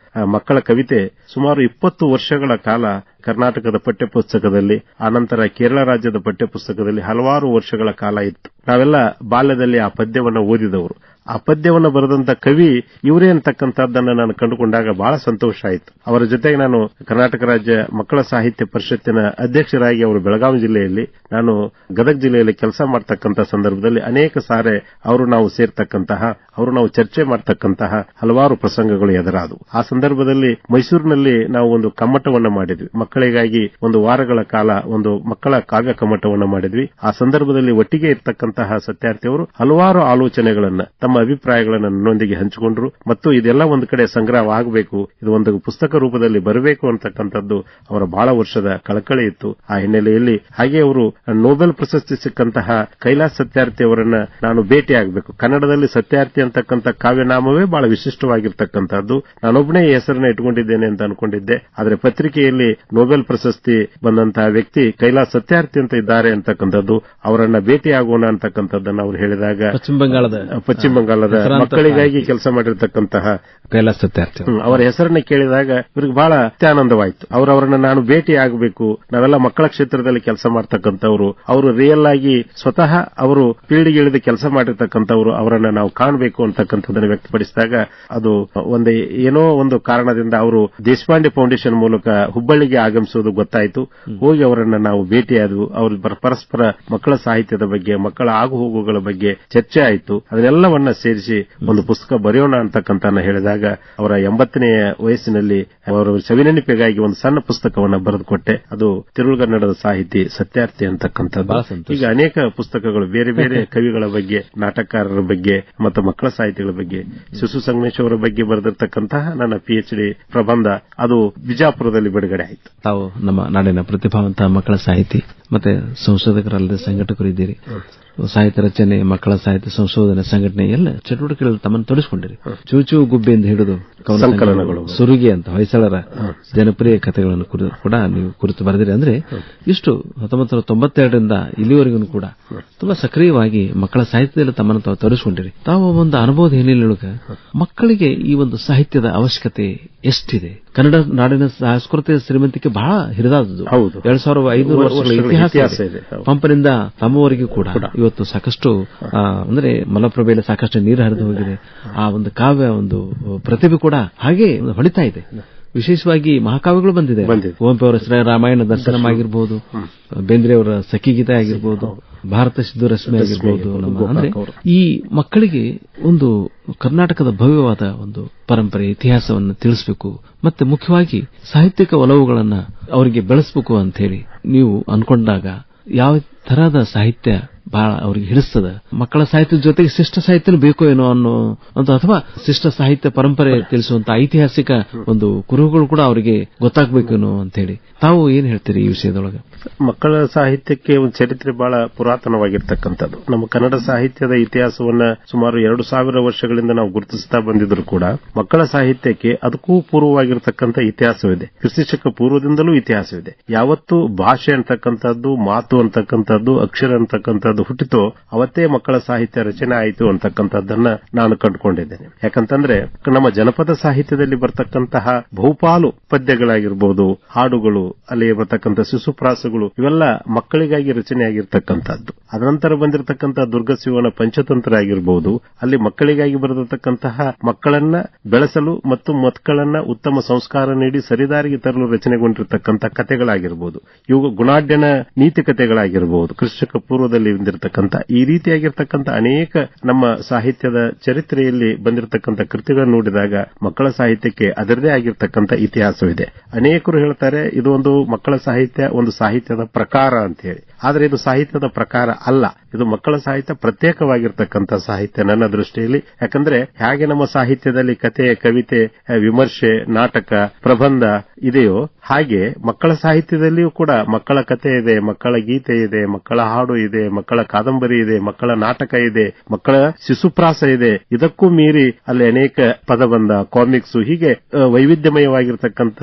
ಮಕ್ಕಳ ಕವಿತೆ ಸುಮಾರು 20 ವರ್ಷಗಳ ಕಾಲ ಕರ್ನಾಟಕದ ಪಠ್ಯಪುಸ್ತಕದಲ್ಲಿ, ಆನಂತರ ಕೇರಳ ರಾಜ್ಯದ ಪಠ್ಯಪುಸ್ತಕದಲ್ಲಿ ಹಲವಾರು ವರ್ಷಗಳ ಕಾಲ ಇತ್ತು. ನಾವೆಲ್ಲ ಬಾಲ್ಯದಲ್ಲಿ ಆ ಪದ್ಯವನ್ನು ಓದಿದವರು. ಆ ಪದ್ಯವನ್ನು ಬರೆದಂತ ಕವಿ ಇವರೇ ಅಂತಕ್ಕಂಥದ್ದನ್ನು ನಾನು ಕಂಡುಕೊಂಡಾಗ ಬಹಳ ಸಂತೋಷ ಆಯಿತು. ಅವರ ಜೊತೆಗೆ ನಾನು ಕರ್ನಾಟಕ ರಾಜ್ಯ ಮಕ್ಕಳ ಸಾಹಿತ್ಯ ಪರಿಷತ್ತಿನ ಅಧ್ಯಕ್ಷರಾಗಿ ಅವರು ಬೆಳಗಾವಿ ಜಿಲ್ಲೆಯಲ್ಲಿ, ನಾನು ಗದಗ ಜಿಲ್ಲೆಯಲ್ಲಿ ಕೆಲಸ ಮಾಡತಕ್ಕಂಥ ಸಂದರ್ಭದಲ್ಲಿ ಅನೇಕ ಸಾರೆ ಅವರು ನಾವು ಸೇರ್ತಕ್ಕಂತಹ, ಅವರು ನಾವು ಚರ್ಚೆ ಮಾಡತಕ್ಕಂತಹ ಹಲವಾರು ಪ್ರಸಂಗಗಳು ಎದುರಾದವು. ಆ ಸಂದರ್ಭದಲ್ಲಿ ಮೈಸೂರಿನಲ್ಲಿ ನಾವು ಒಂದು ಕಮ್ಮಟವನ್ನು ಮಾಡಿದ್ವಿ. ಮಕ್ಕಳಿಗಾಗಿ ಒಂದು ವಾರಗಳ ಕಾಲ ಒಂದು ಮಕ್ಕಳ ಕಾವ್ಯ ಕಮ್ಮಟವನ್ನು ಮಾಡಿದ್ವಿ. ಆ ಸಂದರ್ಭದಲ್ಲಿ ಒಟ್ಟಿಗೆ ಇರ್ತಕ್ಕಂತಹ ಸತ್ಯಾರ್ಥಿ ಅವರು ಹಲವಾರು ಆಲೋಚನೆಗಳನ್ನ, ತಮ್ಮ ಅಭಿಪ್ರಾಯಗಳನ್ನು ನನ್ನೊಂದಿಗೆ ಹಂಚಿಕೊಂಡ್ರು. ಮತ್ತು ಇದೆಲ್ಲ ಒಂದು ಕಡೆ ಸಂಗ್ರಹವಾಗಬೇಕು, ಇದು ಒಂದು ಪುಸ್ತಕ ರೂಪದಲ್ಲಿ ಬರಬೇಕು ಅಂತಕ್ಕಂಥದ್ದು ಅವರ ಬಹಳ ವರ್ಷದ ಕಳಕಳಿ ಇತ್ತು. ಆ ಹಿನ್ನೆಲೆಯಲ್ಲಿ ಹಾಗೆ ಅವರು ನೊಬೆಲ್ ಪ್ರಶಸ್ತಿ ಸಿಕ್ಕಂತಹ ಕೈಲಾಸ್ ಸತ್ಯಾರ್ಥಿ ಅವರನ್ನ ನಾನು ಭೇಟಿಯಾಗಬೇಕು. ಕನ್ನಡದಲ್ಲಿ ಸತ್ಯಾರ್ಥಿ ಅಂತಕ್ಕಂಥ ಕಾವ್ಯನಾಮವೇ ಬಹಳ ವಿಶಿಷ್ಟವಾಗಿರ್ತಕ್ಕಂಥದ್ದು. ನಾನೊಬ್ಬನೇ ಈ ಹೆಸರನ್ನ ಇಟ್ಕೊಂಡಿದ್ದೇನೆ ಅಂತ ಅನ್ಕೊಂಡಿದ್ದೆ. ಆದರೆ ಪತ್ರಿಕೆಯಲ್ಲಿ ನೊಬೆಲ್ ಪ್ರಶಸ್ತಿ ಬಂದಂತಹ ವ್ಯಕ್ತಿ ಕೈಲಾಸ್ ಸತ್ಯಾರ್ಥಿ ಅಂತ ಇದ್ದಾರೆ ಅಂತಕ್ಕಂಥದ್ದು, ಅವರನ್ನ ಭೇಟಿಯಾಗೋಣ ಅಂತಕ್ಕಂಥದ್ದನ್ನು ಅವರು ಹೇಳಿದಾಗ ಪಶ್ಚಿಮ ಬಂಗಾಳದ ಮಕ್ಕಳಿಗಾಗಿ ಕೆಲಸ ಮಾಡಿರ್ತಕ್ಕಂತಹ
ಕೈಲಾಸ್ ಸತ್ಯಾರ್ಥಿ
ಅವರ ಹೆಸರನ್ನ ಕೇಳಿದಾಗ ಇವ್ರಿಗೆ ಬಹಳ ಅತ್ಯಾನಂದವಾಯಿತು. ಅವರನ್ನ ನಾನು ಭೇಟಿ ಆಗಬೇಕು, ನಾವೆಲ್ಲ ಮಕ್ಕಳ ಕ್ಷೇತ್ರದಲ್ಲಿ ಕೆಲಸ ಮಾಡ್ತಕ್ಕಂಥವ್ರು, ಅವರು ರಿಯಲ್ ಆಗಿ ಸ್ವತಃ ಅವರು ಫೀಲ್ಡ್ಗೆ ಇಳಿದು ಕೆಲಸ ಮಾಡಿರ್ತಕ್ಕಂಥವ್ರು, ಅವರನ್ನ ನಾವು ಕಾಣಬೇಕು ಅಂತಕ್ಕಂಥದ್ದನ್ನು ವ್ಯಕ್ತಪಡಿಸಿದಾಗ ಅದು ಒಂದು ಏನೋ ಒಂದು ಕಾರಣದಿಂದ ಅವರು ದೇಶಪಾಂಡೆ ಫೌಂಡೇಶನ್ ಮೂಲಕ ಹುಬ್ಬಳ್ಳಿಗೆ ಆಗಮಿಸುವುದು ಗೊತ್ತಾಯಿತು. ಹೋಗಿ ಅವರನ್ನ ನಾವು ಭೇಟಿಯಾದವು. ಅವರು ಪರಸ್ಪರ ಮಕ್ಕಳ ಸಾಹಿತ್ಯದ ಬಗ್ಗೆ, ಮಕ್ಕಳ ಆಗುಹೋಗುಗಳ ಬಗ್ಗೆ ಚರ್ಚೆ ಆಯಿತು. ಅದನ್ನೆಲ್ಲವನ್ನ ಸೇರಿಸಿ ಒಂದು ಪುಸ್ತಕ ಬರೆಯೋಣ ಅಂತಕ್ಕಂತ ಹೇಳಿದಾಗ ಅವರ 80ನೇ ವಯಸ್ಸಿನಲ್ಲಿ ಅವರ ಸವಿನೆನಪಿಗಾಗಿ ಒಂದು ಸಣ್ಣ ಪುಸ್ತಕವನ್ನು ಬರೆದುಕೊಟ್ಟೆ. ಅದು ತಿರುಳುಗನ್ನಡದ ಸಾಹಿತಿ ಸತ್ಯಾರ್ಥಿ ಅಂತಕ್ಕಂಥದ್ದು. ಈಗ ಅನೇಕ ಪುಸ್ತಕಗಳು ಬೇರೆ ಬೇರೆ ಕವಿಗಳ ಬಗ್ಗೆ, ನಾಟಕಕಾರರ ಬಗ್ಗೆ ಮತ್ತು ಮಕ್ಕಳ ಸಾಹಿತಿಗಳ ಬಗ್ಗೆ, ಶಿಶು ಸಂಗಮೇಶ್ ಅವರ ಬಗ್ಗೆ ಬರೆದಿರ್ತಕ್ಕಂತಹ ನನ್ನ PhD ಪ್ರಬಂಧ ಅದು ಬಿಜಾಪುರದಲ್ಲಿ ಬಿಡುಗಡೆ ಆಯಿತು.
ತಾವು ನಮ್ಮ ನಾಡಿನ ಪ್ರತಿಭಾವಂತ ಮಕ್ಕಳ ಸಾಹಿತಿ ಮತ್ತೆ ಸಂಶೋಧಕರಲ್ಲದೆ ಸಂಘಟಕರು ಇದ್ದೀರಿ. ಸಾಹಿತ್ಯ ರಚನೆ, ಮಕ್ಕಳ ಸಾಹಿತ್ಯ ಸಂಶೋಧನೆ, ಸಂಘಟನೆ ಎಲ್ಲ ಚಟುವಟಿಕೆಗಳಲ್ಲಿ ತಮ್ಮನ್ನು ತೊಡಗಿಸಿಕೊಂಡಿರಿ. ಚೂಚು ಗುಬ್ಬೆಯಿಂದ ಹಿಡಿದು
ಸಂಕಲನಗಳು,
ಸುರುಗಿ ಅಂತ ಹೊಯ್ಸಳರ ಜನಪ್ರಿಯ ಕಥೆಗಳನ್ನು ಕೂಡ ನೀವು ಕುರಿತು ಬರೆದಿರಿ. ಅಂದ್ರೆ ಇಷ್ಟು 1992ರಿಂದ ಇಲ್ಲಿವರೆಗೂ ಕೂಡ ತುಂಬಾ ಸಕ್ರಿಯವಾಗಿ ಮಕ್ಕಳ ಸಾಹಿತ್ಯದಲ್ಲಿ ತಮ್ಮನ್ನು ತಾವು ತೊಡಗಿಸಿಕೊಂಡಿರಿ. ತಾವು ಒಂದು ಅನುಭವದ ಹಿನ್ನೆಲೆಯೊಳಗೆ ಮಕ್ಕಳಿಗೆ ಈ ಒಂದು ಸಾಹಿತ್ಯದ ಅವಶ್ಯಕತೆ ಎಷ್ಟಿದೆ? ಕನ್ನಡ ನಾಡಿನ ಸಾಂಸ್ಕೃತಿಕ ಶ್ರೀಮಂತಿಕೆ ಬಹಳ ಹಿರಿದಾದದ್ದು. 2500 ವರ್ಷಗಳ ಇತಿಹಾಸ ಇದೆ. ಪಂಪನಿಂದ ತಮ್ಮವರೆಗೂ ಕೂಡ ಇವತ್ತು ಸಾಕಷ್ಟು ಅಂದ್ರೆ ಮಲಪ್ರಭೆಯಲ್ಲಿ ಸಾಕಷ್ಟು ನೀರು ಹರಿದು ಹೋಗಿದೆ. ಆ ಒಂದು ಕಾವ್ಯ ಒಂದು ಪ್ರತಿಭೆ ಕೂಡ ಹಾಗೆ ಹೊಳಿತಾ ಇದೆ. ವಿಶೇಷವಾಗಿ ಮಹಾಕಾವ್ಯಗಳು ಬಂದಿದೆ. ಕುವೆಂಪು ಅವರ ರಾಮಾಯಣ ದರ್ಶನಂ ಆಗಿರಬಹುದು, ಬೇಂದ್ರೆ ಅವರ ಸಖಿಗೀತೆ ಆಗಿರಬಹುದು, ಭಾರತ ಸಿದ್ದು ರಶ್ಮಿ ಆಗಿರಬಹುದು. ಅಂದ್ರೆ ಈ ಮಕ್ಕಳಿಗೆ ಒಂದು ಕರ್ನಾಟಕದ ಭವ್ಯವಾದ ಒಂದು ಪರಂಪರೆ, ಇತಿಹಾಸವನ್ನು ತಿಳಿಸಬೇಕು, ಮತ್ತೆ ಮುಖ್ಯವಾಗಿ ಸಾಹಿತ್ಯಿಕ ಒಲವುಗಳನ್ನ ಅವರಿಗೆ ಬೆಳೆಸಬೇಕು ಅಂತ ಹೇಳಿ ನೀವು ಅನ್ಕೊಂಡಾಗ ಯಾವ ತರಹದ ಸಾಹಿತ್ಯ ಬಹಳ ಅವ್ರಿಗೆ ಹಿಡಿಸ್ತದ. ಮಕ್ಕಳ ಸಾಹಿತ್ಯದ ಜೊತೆಗೆ ಶಿಷ್ಟ ಸಾಹಿತ್ಯ ಬೇಕೋ ಏನೋ ಅನ್ನೋ ಅಥವಾ ಶಿಷ್ಟ ಸಾಹಿತ್ಯ ಪರಂಪರೆ ತಿಳಿಸುವಂತ ಐತಿಹಾಸಿಕ ಒಂದು ಕುರುಹುಗಳು ಕೂಡ ಅವರಿಗೆ ಗೊತ್ತಾಗಬೇಕೇನೋ ಅಂತ ಹೇಳಿ ತಾವು ಏನ್ ಹೇಳ್ತೀರಿ ಈ ವಿಷಯದೊಳಗೆ?
ಮಕ್ಕಳ ಸಾಹಿತ್ಯಕ್ಕೆ ಒಂದು ಚರಿತ್ರೆ ಬಹಳ ಪುರಾತನವಾಗಿರ್ತಕ್ಕಂಥದ್ದು. ನಮ್ಮ ಕನ್ನಡ ಸಾಹಿತ್ಯದ ಇತಿಹಾಸವನ್ನ ಸುಮಾರು 2000 ವರ್ಷಗಳಿಂದ ನಾವು ಗುರುತಿಸ್ತಾ ಬಂದಿದ್ರು ಕೂಡ ಮಕ್ಕಳ ಸಾಹಿತ್ಯಕ್ಕೆ ಅದಕ್ಕೂ ಪೂರ್ವವಾಗಿರ್ತಕ್ಕಂಥ ಇತಿಹಾಸವಿದೆ. ಕ್ರಿಸ್ತಶಕ ಪೂರ್ವದಿಂದಲೂ ಇತಿಹಾಸವಿದೆ. ಯಾವತ್ತು ಭಾಷೆ ಅಂತಕ್ಕಂಥದ್ದು, ಮಾತು ಅಂತಕ್ಕಂಥದ್ದು, ಅಕ್ಷರ ಅಂತಕ್ಕಂಥದ್ದು ಹುಟ್ಟಿತೋ ಅವತ್ತೇ ಮಕ್ಕಳ ಸಾಹಿತ್ಯ ರಚನೆ ಆಯಿತು ಅಂತಕ್ಕಂಥದ್ದನ್ನ ನಾನು ಕಂಡುಕೊಂಡಿದ್ದೇನೆ. ಯಾಕಂತಂದ್ರೆ ನಮ್ಮ ಜನಪದ ಸಾಹಿತ್ಯದಲ್ಲಿ ಬರ್ತಕ್ಕಂತಹ ಬಹುಪಾಲು ಪದ್ಯಗಳಾಗಿರ್ಬೋದು, ಹಾಡುಗಳು, ಅಲ್ಲಿ ಬರ್ತಕ್ಕಂಥ ಶಿಶುಪ್ರಾಸಗಳು ಇವೆಲ್ಲ ಮಕ್ಕಳಿಗಾಗಿ ರಚನೆಯಾಗಿರ್ತಕ್ಕಂಥದ್ದು. ಅದನಂತರ ಬಂದಿರತಕ್ಕಂತಹ ದುರ್ಗಶಿವನ ಪಂಚತಂತ್ರ ಆಗಿರಬಹುದು, ಅಲ್ಲಿ ಮಕ್ಕಳಿಗಾಗಿ ಬರೆದಿರತಕ್ಕಂತಹ ಮಕ್ಕಳನ್ನ ಬೆಳೆಸಲು ಮತ್ತು ಮಕ್ಕಳನ್ನ ಉತ್ತಮ ಸಂಸ್ಕಾರ ನೀಡಿ ಸರಿದಾರಿಗೆ ತರಲು ರಚನೆಗೊಂಡಿರತಕ್ಕಂಥ ಕಥೆಗಳಾಗಿರಬಹುದು, ಇವು ಗುಣಾಢ್ಯನ ನೀತಿ ಕಥೆಗಳಾಗಿರಬಹುದು, ಕ್ರಿಸ್ತಕ ಪೂರ್ವದಲ್ಲಿ ಬಂದಿರತಕ್ಕಂಥ ಈ ರೀತಿಯಾಗಿರ್ತಕ್ಕಂಥ ಅನೇಕ ನಮ್ಮ ಸಾಹಿತ್ಯದ ಚರಿತ್ರೆಯಲ್ಲಿ ಬಂದಿರತಕ್ಕಂಥ ಕೃತಿಗಳನ್ನು ನೋಡಿದಾಗ ಮಕ್ಕಳ ಸಾಹಿತ್ಯಕ್ಕೆ ಅದರದೇ ಆಗಿರ್ತಕ್ಕಂಥ ಇತಿಹಾಸವಿದೆ. ಅನೇಕರು ಹೇಳ್ತಾರೆ ಇದು ಒಂದು ಮಕ್ಕಳ ಸಾಹಿತ್ಯ ಒಂದು ಸಾಹಿತ್ಯದ ಪ್ರಕಾರ ಅಂತ ಹೇಳಿ. ಆದರೆ ಇದು ಸಾಹಿತ್ಯದ ಪ್ರಕಾರ ಅಲ್ಲ, ಇದು ಮಕ್ಕಳ ಸಾಹಿತ್ಯ ಪ್ರತ್ಯೇಕವಾಗಿರ್ತಕ್ಕಂಥ ಸಾಹಿತ್ಯ ನನ್ನ ದೃಷ್ಟಿಯಲ್ಲಿ. ಯಾಕಂದ್ರೆ ಹೇಗೆ ನಮ್ಮ ಸಾಹಿತ್ಯದಲ್ಲಿ ಕತೆ, ಕವಿತೆ, ವಿಮರ್ಶೆ, ನಾಟಕ, ಪ್ರಬಂಧ ಇದೆಯೋ ಹಾಗೆ ಮಕ್ಕಳ ಸಾಹಿತ್ಯದಲ್ಲಿಯೂ ಕೂಡ ಮಕ್ಕಳ ಕತೆ ಇದೆ, ಮಕ್ಕಳ ಗೀತೆ ಇದೆ, ಮಕ್ಕಳ ಹಾಡು ಇದೆ, ಮಕ್ಕಳ ಕಾದಂಬರಿ ಇದೆ, ಮಕ್ಕಳ ನಾಟಕ ಇದೆ, ಮಕ್ಕಳ ಶಿಶುಪ್ರಾಸ ಇದೆ. ಇದಕ್ಕೂ ಮೀರಿ ಅಲ್ಲಿ ಅನೇಕ ಪದಬಂಧ, ಕಾಮಿಕ್ಸ್ ಹೀಗೆ ವೈವಿಧ್ಯಮಯವಾಗಿರ್ತಕ್ಕಂಥ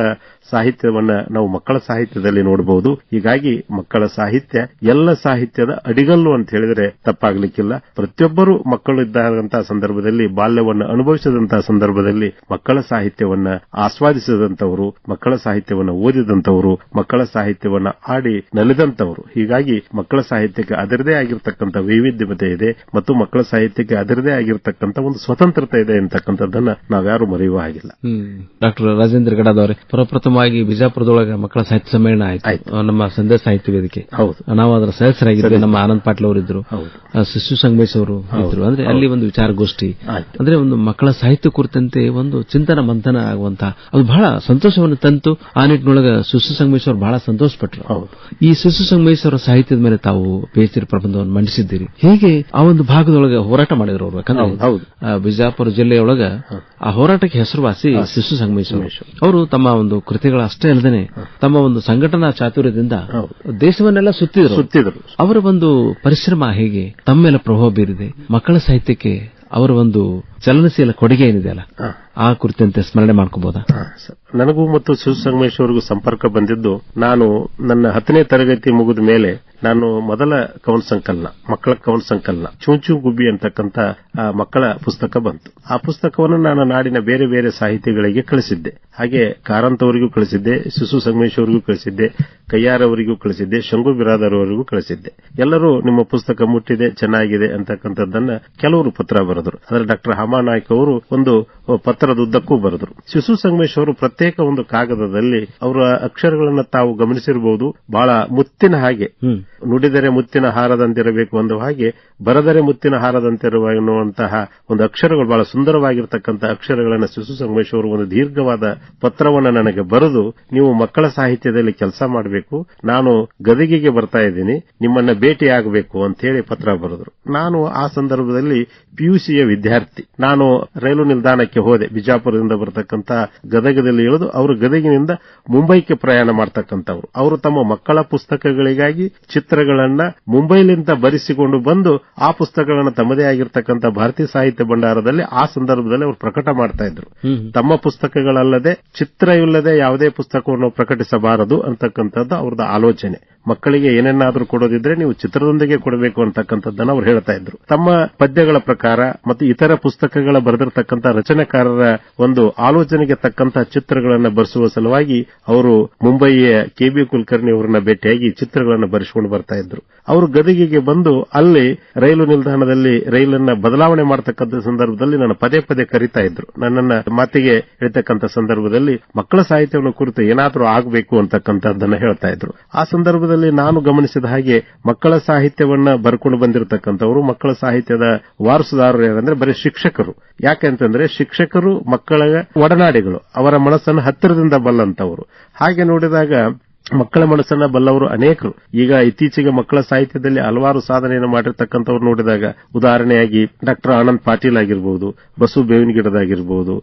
ಸಾಹಿತ್ಯವನ್ನ ನಾವು ಮಕ್ಕಳ ಸಾಹಿತ್ಯದಲ್ಲಿ ನೋಡಬಹುದು. ಹೀಗಾಗಿ ಮಕ್ಕಳ ಸಾಹಿತ್ಯ ಎಲ್ಲ ಸಾಹಿತ್ಯದ ಅಡಿಗಲ್ಲು ಅಂತ ಹೇಳಿದ್ರೆ ತಪ್ಪಾಗ್ಲಿಕ್ಕಿಲ್ಲ. ಪ್ರತಿಯೊಬ್ಬರು ಮಕ್ಕಳು ಇದ್ದಂತಹ ಸಂದರ್ಭದಲ್ಲಿ, ಬಾಲ್ಯವನ್ನು ಅನುಭವಿಸಿದಂತಹ ಸಂದರ್ಭದಲ್ಲಿ ಮಕ್ಕಳ ಸಾಹಿತ್ಯವನ್ನ ಆಸ್ವಾದಿಸಿದಂತವರು, ಮಕ್ಕಳ ಸಾಹಿತ್ಯವನ್ನ ಓದಿದಂತವರು, ಮಕ್ಕಳ ಸಾಹಿತ್ಯವನ್ನ ಆಡಿ ನಲಿದಂತವರು. ಹೀಗಾಗಿ ಮಕ್ಕಳ ಸಾಹಿತ್ಯಕ್ಕೆ ಅದರದೇ ಆಗಿರ್ತಕ್ಕಂಥ ವೈವಿಧ್ಯತೆ ಇದೆ ಮತ್ತು ಮಕ್ಕಳ ಸಾಹಿತ್ಯಕ್ಕೆ ಅದರದೇ ಆಗಿರ್ತಕ್ಕಂಥ ಒಂದು ಸ್ವತಂತ್ರತೆ ಇದೆ ಅಂತಕ್ಕಂಥದ್ದನ್ನ ನಾವ್ಯಾರು ಮರೆಯುವ ಹಾಗಿಲ್ಲ.
ಡಾಕ್ಟರ್ ರಾಜೇಂದ್ರ ಗಡಾದ್ ಅವರೇ, ಪ್ರಪ್ರಥಮವಾಗಿ ಬಿಜಾಪುರದೊಳಗೆ ಮಕ್ಕಳ ಸಾಹಿತ್ಯ ಸಮ್ಮೇಳನ ಆಯ್ತು, ನಮ್ಮ ಸಂದೇಶ ಸಾಹಿತ್ಯ ವೇದಿಕೆ. ನಾವು ಅದರ ಸದಸ್ಯರಾಗಿದ್ವಿ. ನಮ್ಮ ಆನಂದ್ ಪಾಟೀಲ್ ಅವರಿದ್ರು, ಶಿಶು ಸಂಗಮೇಶ್ ಅವರು ಇದ್ರು. ಅಂದ್ರೆ ಅಲ್ಲಿ ಒಂದು ವಿಚಾರಗೋಷ್ಠಿ, ಅಂದ್ರೆ ಒಂದು ಮಕ್ಕಳ ಸಾಹಿತ್ಯ ಕುರಿತಂತೆ ಒಂದು ಚಿಂತನ ಮಂಥನ ಆಗುವಂತ ಅದು ಬಹಳ ಸಂತೋಷವನ್ನು ತಂತು. ಆ ನಿಟ್ಟಿನೊಳಗೆ ಶಿಶು ಸಂಗಮೇಶ್ ಅವರು ಬಹಳ ಸಂತೋಷಪಟ್ಟರು. ಈ ಶಿಶು ಸಂಗಮೇಶ್ ಅವರ ಸಾಹಿತ್ಯದ ಮೇಲೆ ತಾವು PhD ಪ್ರಬಂಧವನ್ನು ಮಂಡಿಸಿದ್ದೀರಿ. ಹೇಗೆ ಆ ಒಂದು ಭಾಗದೊಳಗೆ ಹೋರಾಟ ಮಾಡಿದ್ರು ಅವರು? ಯಾಕಂದ್ರೆ ಬಿಜಾಪುರ ಜಿಲ್ಲೆಯೊಳಗ ಆ ಹೋರಾಟಕ್ಕೆ ಹೆಸರುವಾಸಿ ಶಿಶು ಸಂಗಮೇಶ್ ಅವರು ತಮ್ಮ ಒಂದು ಕೃತಿಗಳ ಅಷ್ಟೇ ಅಲ್ಲದೆ ತಮ್ಮ ಒಂದು ಸಂಘಟನಾ ಚಾತುರ್ಯದಿಂದ ದೇಶವನ್ನೆಲ್ಲ ಸುತ್ತಿದ್ರು. ಅವರ ಒಂದು ಪರಿಶ್ರಮ ಹೇಗೆ ತಮ್ಮ ಮೇಲೆ ಪ್ರಭಾವ ಬೀರಿದೆ, ಮಕ್ಕಳ ಸಾಹಿತ್ಯಕ್ಕೆ ಅವರ ಒಂದು ಚಲನಶೀಲ ಕೊಡುಗೆ ಏನಿದೆ ಅಲ್ಲ ಆ ಕುರಿತಂತೆ ಸ್ಮರಣೆ ಮಾಡ್ಕೋಬಹುದಾ?
ನನಗೂ ಮತ್ತು ಶಿಶು ಸಂಗಮೇಶ್ ಅವರಿಗೂ ಸಂಪರ್ಕ ಬಂದಿದ್ದು, ನಾನು ನನ್ನ 10ನೇ ತರಗತಿ ಮುಗಿದ ಮೇಲೆ ನಾನು ಮೊದಲ ಕವನ ಸಂಕಲನ, ಮಕ್ಕಳ ಕವನ ಸಂಕಲನ ಚೂಂಚು ಗುಬ್ಬಿ ಅಂತಕ್ಕಂಥ ಮಕ್ಕಳ ಪುಸ್ತಕ ಬಂತು. ಆ ಪುಸ್ತಕವನ್ನು ನಾನು ನಾಡಿನ ಬೇರೆ ಬೇರೆ ಸಾಹಿತಿಗಳಿಗೆ ಕಳಿಸಿದ್ದೆ. ಹಾಗೆ ಕಾರಂತ್ ಅವರಿಗೂ ಕಳಿಸಿದ್ದೆ, ಶಿಶು ಸಂಗಮೇಶ್ ಅವರಿಗೂ ಕಳಿಸಿದ್ದೆ, ಕಯ್ಯಾರ್ ಅವರಿಗೂ ಕಳಿಸಿದ್ದೆ, ಶಂಭು ಬಿರಾದರ್ ಅವರಿಗೂ ಕಳಿಸಿದ್ದೆ. ಎಲ್ಲರೂ ನಿಮ್ಮ ಪುಸ್ತಕ ಮುಟ್ಟಿದೆ, ಚೆನ್ನಾಗಿದೆ ಅಂತಕ್ಕಂಥದ್ದನ್ನ ಕೆಲವರು ಪತ್ರ ಬರೆದರು. ಆದರೆ ಡಾಕ್ಟರ್ ಹಾಮಾನಾಯ್ಕ ಅವರು ಒಂದು ಪತ್ರದ ಉದ್ದಕ್ಕೂ ಬರೆದರು. ಶಿಶು ಸಂಗಮೇಶ್ ಅವರು ಪ್ರತ್ಯೇಕ ಒಂದು ಕಾಗದದಲ್ಲಿ ಅವರ ಅಕ್ಷರಗಳನ್ನು ತಾವು ಗಮನಿಸಿರಬಹುದು. ಬಹಳ ಮುತ್ತಿನ ಹಾಗೆ, ನುಡಿದರೆ ಮುತ್ತಿನ ಹಾರದಂತಿರಬೇಕು ಒಂದು ಹಾಗೆ, ಬರೆದರೆ ಮುತ್ತಿನ ಹಾರದಂತಿರುವ ಎನ್ನುವಂತಹ ಒಂದು ಅಕ್ಷರಗಳು, ಬಹಳ ಸುಂದರವಾಗಿರ್ತಕ್ಕಂಥ ಅಕ್ಷರಗಳನ್ನು ಶಿಶು ಸಂಗಮೇಶ್ ಅವರು ಒಂದು ದೀರ್ಘವಾದ ಪತ್ರವನ್ನು ನನಗೆ ಬರೆದು, ನೀವು ಮಕ್ಕಳ ಸಾಹಿತ್ಯದಲ್ಲಿ ಕೆಲಸ ಮಾಡಬೇಕು, ನಾನು ಗದಗಿಗೆ ಬರ್ತಾ ಇದ್ದೀನಿ, ನಿಮ್ಮನ್ನ ಭೇಟಿಯಾಗಬೇಕು ಅಂತ ಹೇಳಿ ಪತ್ರ ಬರೆದರು. ನಾನು ಆ ಸಂದರ್ಭದಲ್ಲಿ PUCಯ ವಿದ್ಯಾರ್ಥಿ. ನಾನು ರೈಲು ನಿಲ್ದಾಣಕ್ಕೆ ಹೋದೆ. ಬಿಜಾಪುರದಿಂದ ಬರತಕ್ಕಂಥ ಗದಗದಲ್ಲಿ ಇಳಿದು ಅವರು ಗದಗಿನಿಂದ ಮುಂಬೈಗೆ ಪ್ರಯಾಣ ಮಾಡ್ತಕ್ಕಂಥವ್ರು. ಅವರು ತಮ್ಮ ಮಕ್ಕಳ ಪುಸ್ತಕಗಳಿಗಾಗಿ ಚಿತ್ರಗಳನ್ನ ಮುಂಬೈಲಿಂದ ಬರೆಸಿಕೊಂಡು ಬಂದು ಆ ಪುಸ್ತಕಗಳನ್ನು ತಮ್ಮದೇ ಆಗಿರ್ತಕ್ಕಂಥ ಭಾರತೀಯ ಸಾಹಿತ್ಯ ಭಂಡಾರದಲ್ಲಿ ಆ ಸಂದರ್ಭದಲ್ಲಿ ಅವರು ಪ್ರಕಟ ಮಾಡ್ತಾ ಇದ್ರು. ತಮ್ಮ ಪುಸ್ತಕಗಳಲ್ಲದೆ ಚಿತ್ರ ಇಲ್ಲದೆ ಯಾವುದೇ ಪುಸ್ತಕವನ್ನು ಪ್ರಕಟಿಸಬಾರದು ಅಂತಕ್ಕಂಥದ್ದು ಅವ್ರದ್ದು ಆಲೋಚನೆ. ಮಕ್ಕಳಿಗೆ ಏನನ್ನಾದ್ರೂ ಕೊಡೋದಿದ್ರೆ ನೀವು ಚಿತ್ರದೊಂದಿಗೆ ಕೊಡಬೇಕು ಅಂತಕ್ಕಂಥದ್ದನ್ನು ಅವರು ಹೇಳ್ತಾ ಇದ್ರು. ತಮ್ಮ ಪದ್ಯಗಳ ಪ್ರಕಾರ ಮತ್ತು ಇತರ ಪುಸ್ತಕಗಳ ಬರೆದಿರತಕ್ಕಂಥ ರಚನೆಕಾರರ ಒಂದು ಆಲೋಚನೆಗೆ ತಕ್ಕಂತಹ ಚಿತ್ರಗಳನ್ನು ಬರೆಸುವ ಸಲುವಾಗಿ ಅವರು ಮುಂಬಯಿಯ KB ಕುಲಕರ್ಣಿ ಅವರನ್ನ ಭೇಟಿಯಾಗಿ ಚಿತ್ರಗಳನ್ನು ಬರೆಸಿಕೊಂಡು ಬರ್ತಾ ಇದ್ರು. ಅವರು ಗದಗಿಗೆ ಬಂದು ಅಲ್ಲಿ ರೈಲು ನಿಲ್ದಾಣದಲ್ಲಿ ರೈಲನ್ನ ಬದಲಾವಣೆ ಮಾಡತಕ್ಕಂಥ ಸಂದರ್ಭದಲ್ಲಿ ನನ್ನ ಪದೇ ಪದೇ ಕರೀತಾ ಇದ್ರು. ನನ್ನನ್ನ ಮಾತಿಗೆ ಹೇಳ್ತಕ್ಕಂಥ ಸಂದರ್ಭದಲ್ಲಿ ಮಕ್ಕಳ ಸಾಹಿತ್ಯವನ್ನು ಕುರಿತು ಏನಾದರೂ ಆಗಬೇಕು ಅಂತಕ್ಕಂಥದ್ದನ್ನ ಹೇಳ್ತಾ ಇದ್ರು. ಆ ಸಂದರ್ಭದಲ್ಲಿ ನಾನು ಗಮನಿಸಿದ ಹಾಗೆ ಮಕ್ಕಳ ಸಾಹಿತ್ಯವನ್ನ ಬರ್ಕೊಂಡು ಬಂದಿರತಕ್ಕಂಥವರು ಮಕ್ಕಳ ಸಾಹಿತ್ಯದ ವಾರಸುದಾರರು ಏನಂದ್ರೆ ಬರೀ ಶಿಕ್ಷಕರು. ಯಾಕೆಂತಂದ್ರೆ ಶಿಕ್ಷಕರು ಮಕ್ಕಳ ಒಡನಾಡಿಗಳು, ಅವರ ಮನಸ್ಸನ್ನು ಹತ್ತಿರದಿಂದ ಬಲ್ಲಂತವರು. ಹಾಗೆ ನೋಡಿದಾಗ ಮಕ್ಕಳ ಮನಸ್ಸನ್ನ ಬಲ್ಲವರು ಅನೇಕರು. ಈಗ ಇತ್ತೀಚೆಗೆ ಮಕ್ಕಳ ಸಾಹಿತ್ಯದಲ್ಲಿ ಹಲವಾರು ಸಾಧನೆಯನ್ನು ಮಾಡಿರ್ತಕ್ಕಂಥವ್ರು ನೋಡಿದಾಗ ಉದಾಹರಣೆಯಾಗಿ ಡಾಕ್ಟರ್ ಆನಂದ್ ಪಾಟೀಲ್ ಆಗಿರಬಹುದು, ಬಸು ಬೇವಿನಗಿಡದಾಗಿರಬಹುದು,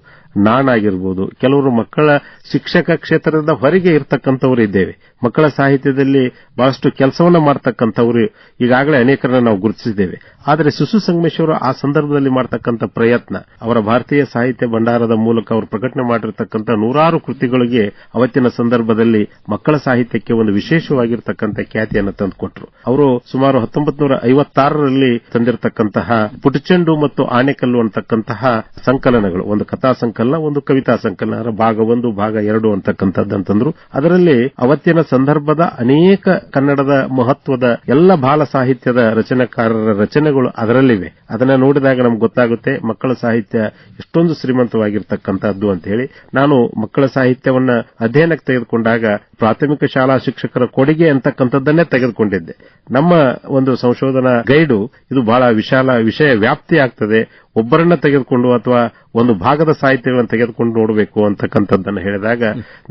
ನಾನಾಗಿರಬಹುದು, ಕೆಲವರು ಮಕ್ಕಳ ಶಿಕ್ಷಕ ಕ್ಷೇತ್ರದ ಹೊರಗೆ ಇರತಕ್ಕಂಥವರು ಇದ್ದೇವೆ. ಮಕ್ಕಳ ಸಾಹಿತ್ಯದಲ್ಲಿ ಬಹಳಷ್ಟು ಕೆಲಸವನ್ನ ಮಾಡತಕ್ಕಂಥವ್ರು ಈಗಾಗಲೇ ಅನೇಕರನ್ನ ನಾವು ಗುರುತಿಸಿದ್ದೇವೆ. ಆದರೆ ಶಿಶು ಸಂಗಮೇಶ್ವರ ಆ ಸಂದರ್ಭದಲ್ಲಿ ಮಾಡತಕ್ಕಂಥ ಪ್ರಯತ್ನ, ಅವರ ಭಾರತೀಯ ಸಾಹಿತ್ಯ ಭಂಡಾರದ ಮೂಲಕ ಅವರು ಪ್ರಕಟಣೆ ಮಾಡಿರತಕ್ಕಂಥ ನೂರಾರು ಕೃತಿಗಳಿಗೆ ಅವತ್ತಿನ ಸಂದರ್ಭದಲ್ಲಿ ಮಕ್ಕಳ ಸಾಹಿತ್ಯಕ್ಕೆ ಒಂದು ವಿಶೇಷವಾಗಿರತಕ್ಕಂಥ ಖ್ಯಾತಿಯನ್ನು ತಂದುಕೊಟ್ರು. ಅವರು ಸುಮಾರು 1956ರಲ್ಲಿ ತಂದಿರತಕ್ಕಂತಹ ಪುಟಚೆಂಡು ಮತ್ತು ಆನೆಕಲ್ಲು ಅಂತಕ್ಕಂತಹ ಸಂಕಲನಗಳು, ಒಂದು ಕಥಾ ಸಂಕಲನ, ಒಂದು ಕವಿತಾ ಸಂಕಲನ, ಭಾಗ 1 ಭಾಗ 2 ಅಂತಕ್ಕಂಥದ್ದಂತಂದ್ರು. ಅದರಲ್ಲಿ ಅವತ್ತಿನ ಸಂದರ್ಭದ ಅನೇಕ ಕನ್ನಡದ ಮಹತ್ವದ ಎಲ್ಲ ಬಾಲ ಸಾಹಿತ್ಯದ ರಚನೆಕಾರರ ರಚನೆಗಳು ಅದರಲ್ಲಿವೆ. ಅದನ್ನ ನೋಡಿದಾಗ ನಮ್ಗೆ ಗೊತ್ತಾಗುತ್ತೆ ಮಕ್ಕಳ ಸಾಹಿತ್ಯ ಎಷ್ಟೊಂದು ಶ್ರೀಮಂತವಾಗಿರ್ತಕ್ಕಂಥದ್ದು ಅಂತ ಹೇಳಿ. ನಾನು ಮಕ್ಕಳ ಸಾಹಿತ್ಯವನ್ನ ಅಧ್ಯಯನಕ್ಕೆ ತೆಗೆದುಕೊಂಡಾಗ ಪ್ರಾಥಮಿಕ ಶಾಲಾ ಶಿಕ್ಷಕರ ಕೊಡುಗೆ ಅಂತಕ್ಕಂಥದ್ದನ್ನೇ ತೆಗೆದುಕೊಂಡಿದ್ದೆ. ನಮ್ಮ ಒಂದು ಸಂಶೋಧನಾ ಗೈಡು ಇದು ಬಹಳ ವಿಶಾಲ ವಿಷಯ ವ್ಯಾಪ್ತಿ ಆಗ್ತದೆ, ಒಬ್ಬರನ್ನ ತೆಗೆದುಕೊಂಡು ಅಥವಾ ಒಂದು ಭಾಗದ ಸಾಹಿತ್ಯಗಳನ್ನು ತೆಗೆದುಕೊಂಡು ನೋಡಬೇಕು ಅಂತಕ್ಕಂಥದ್ದನ್ನು ಹೇಳಿದಾಗ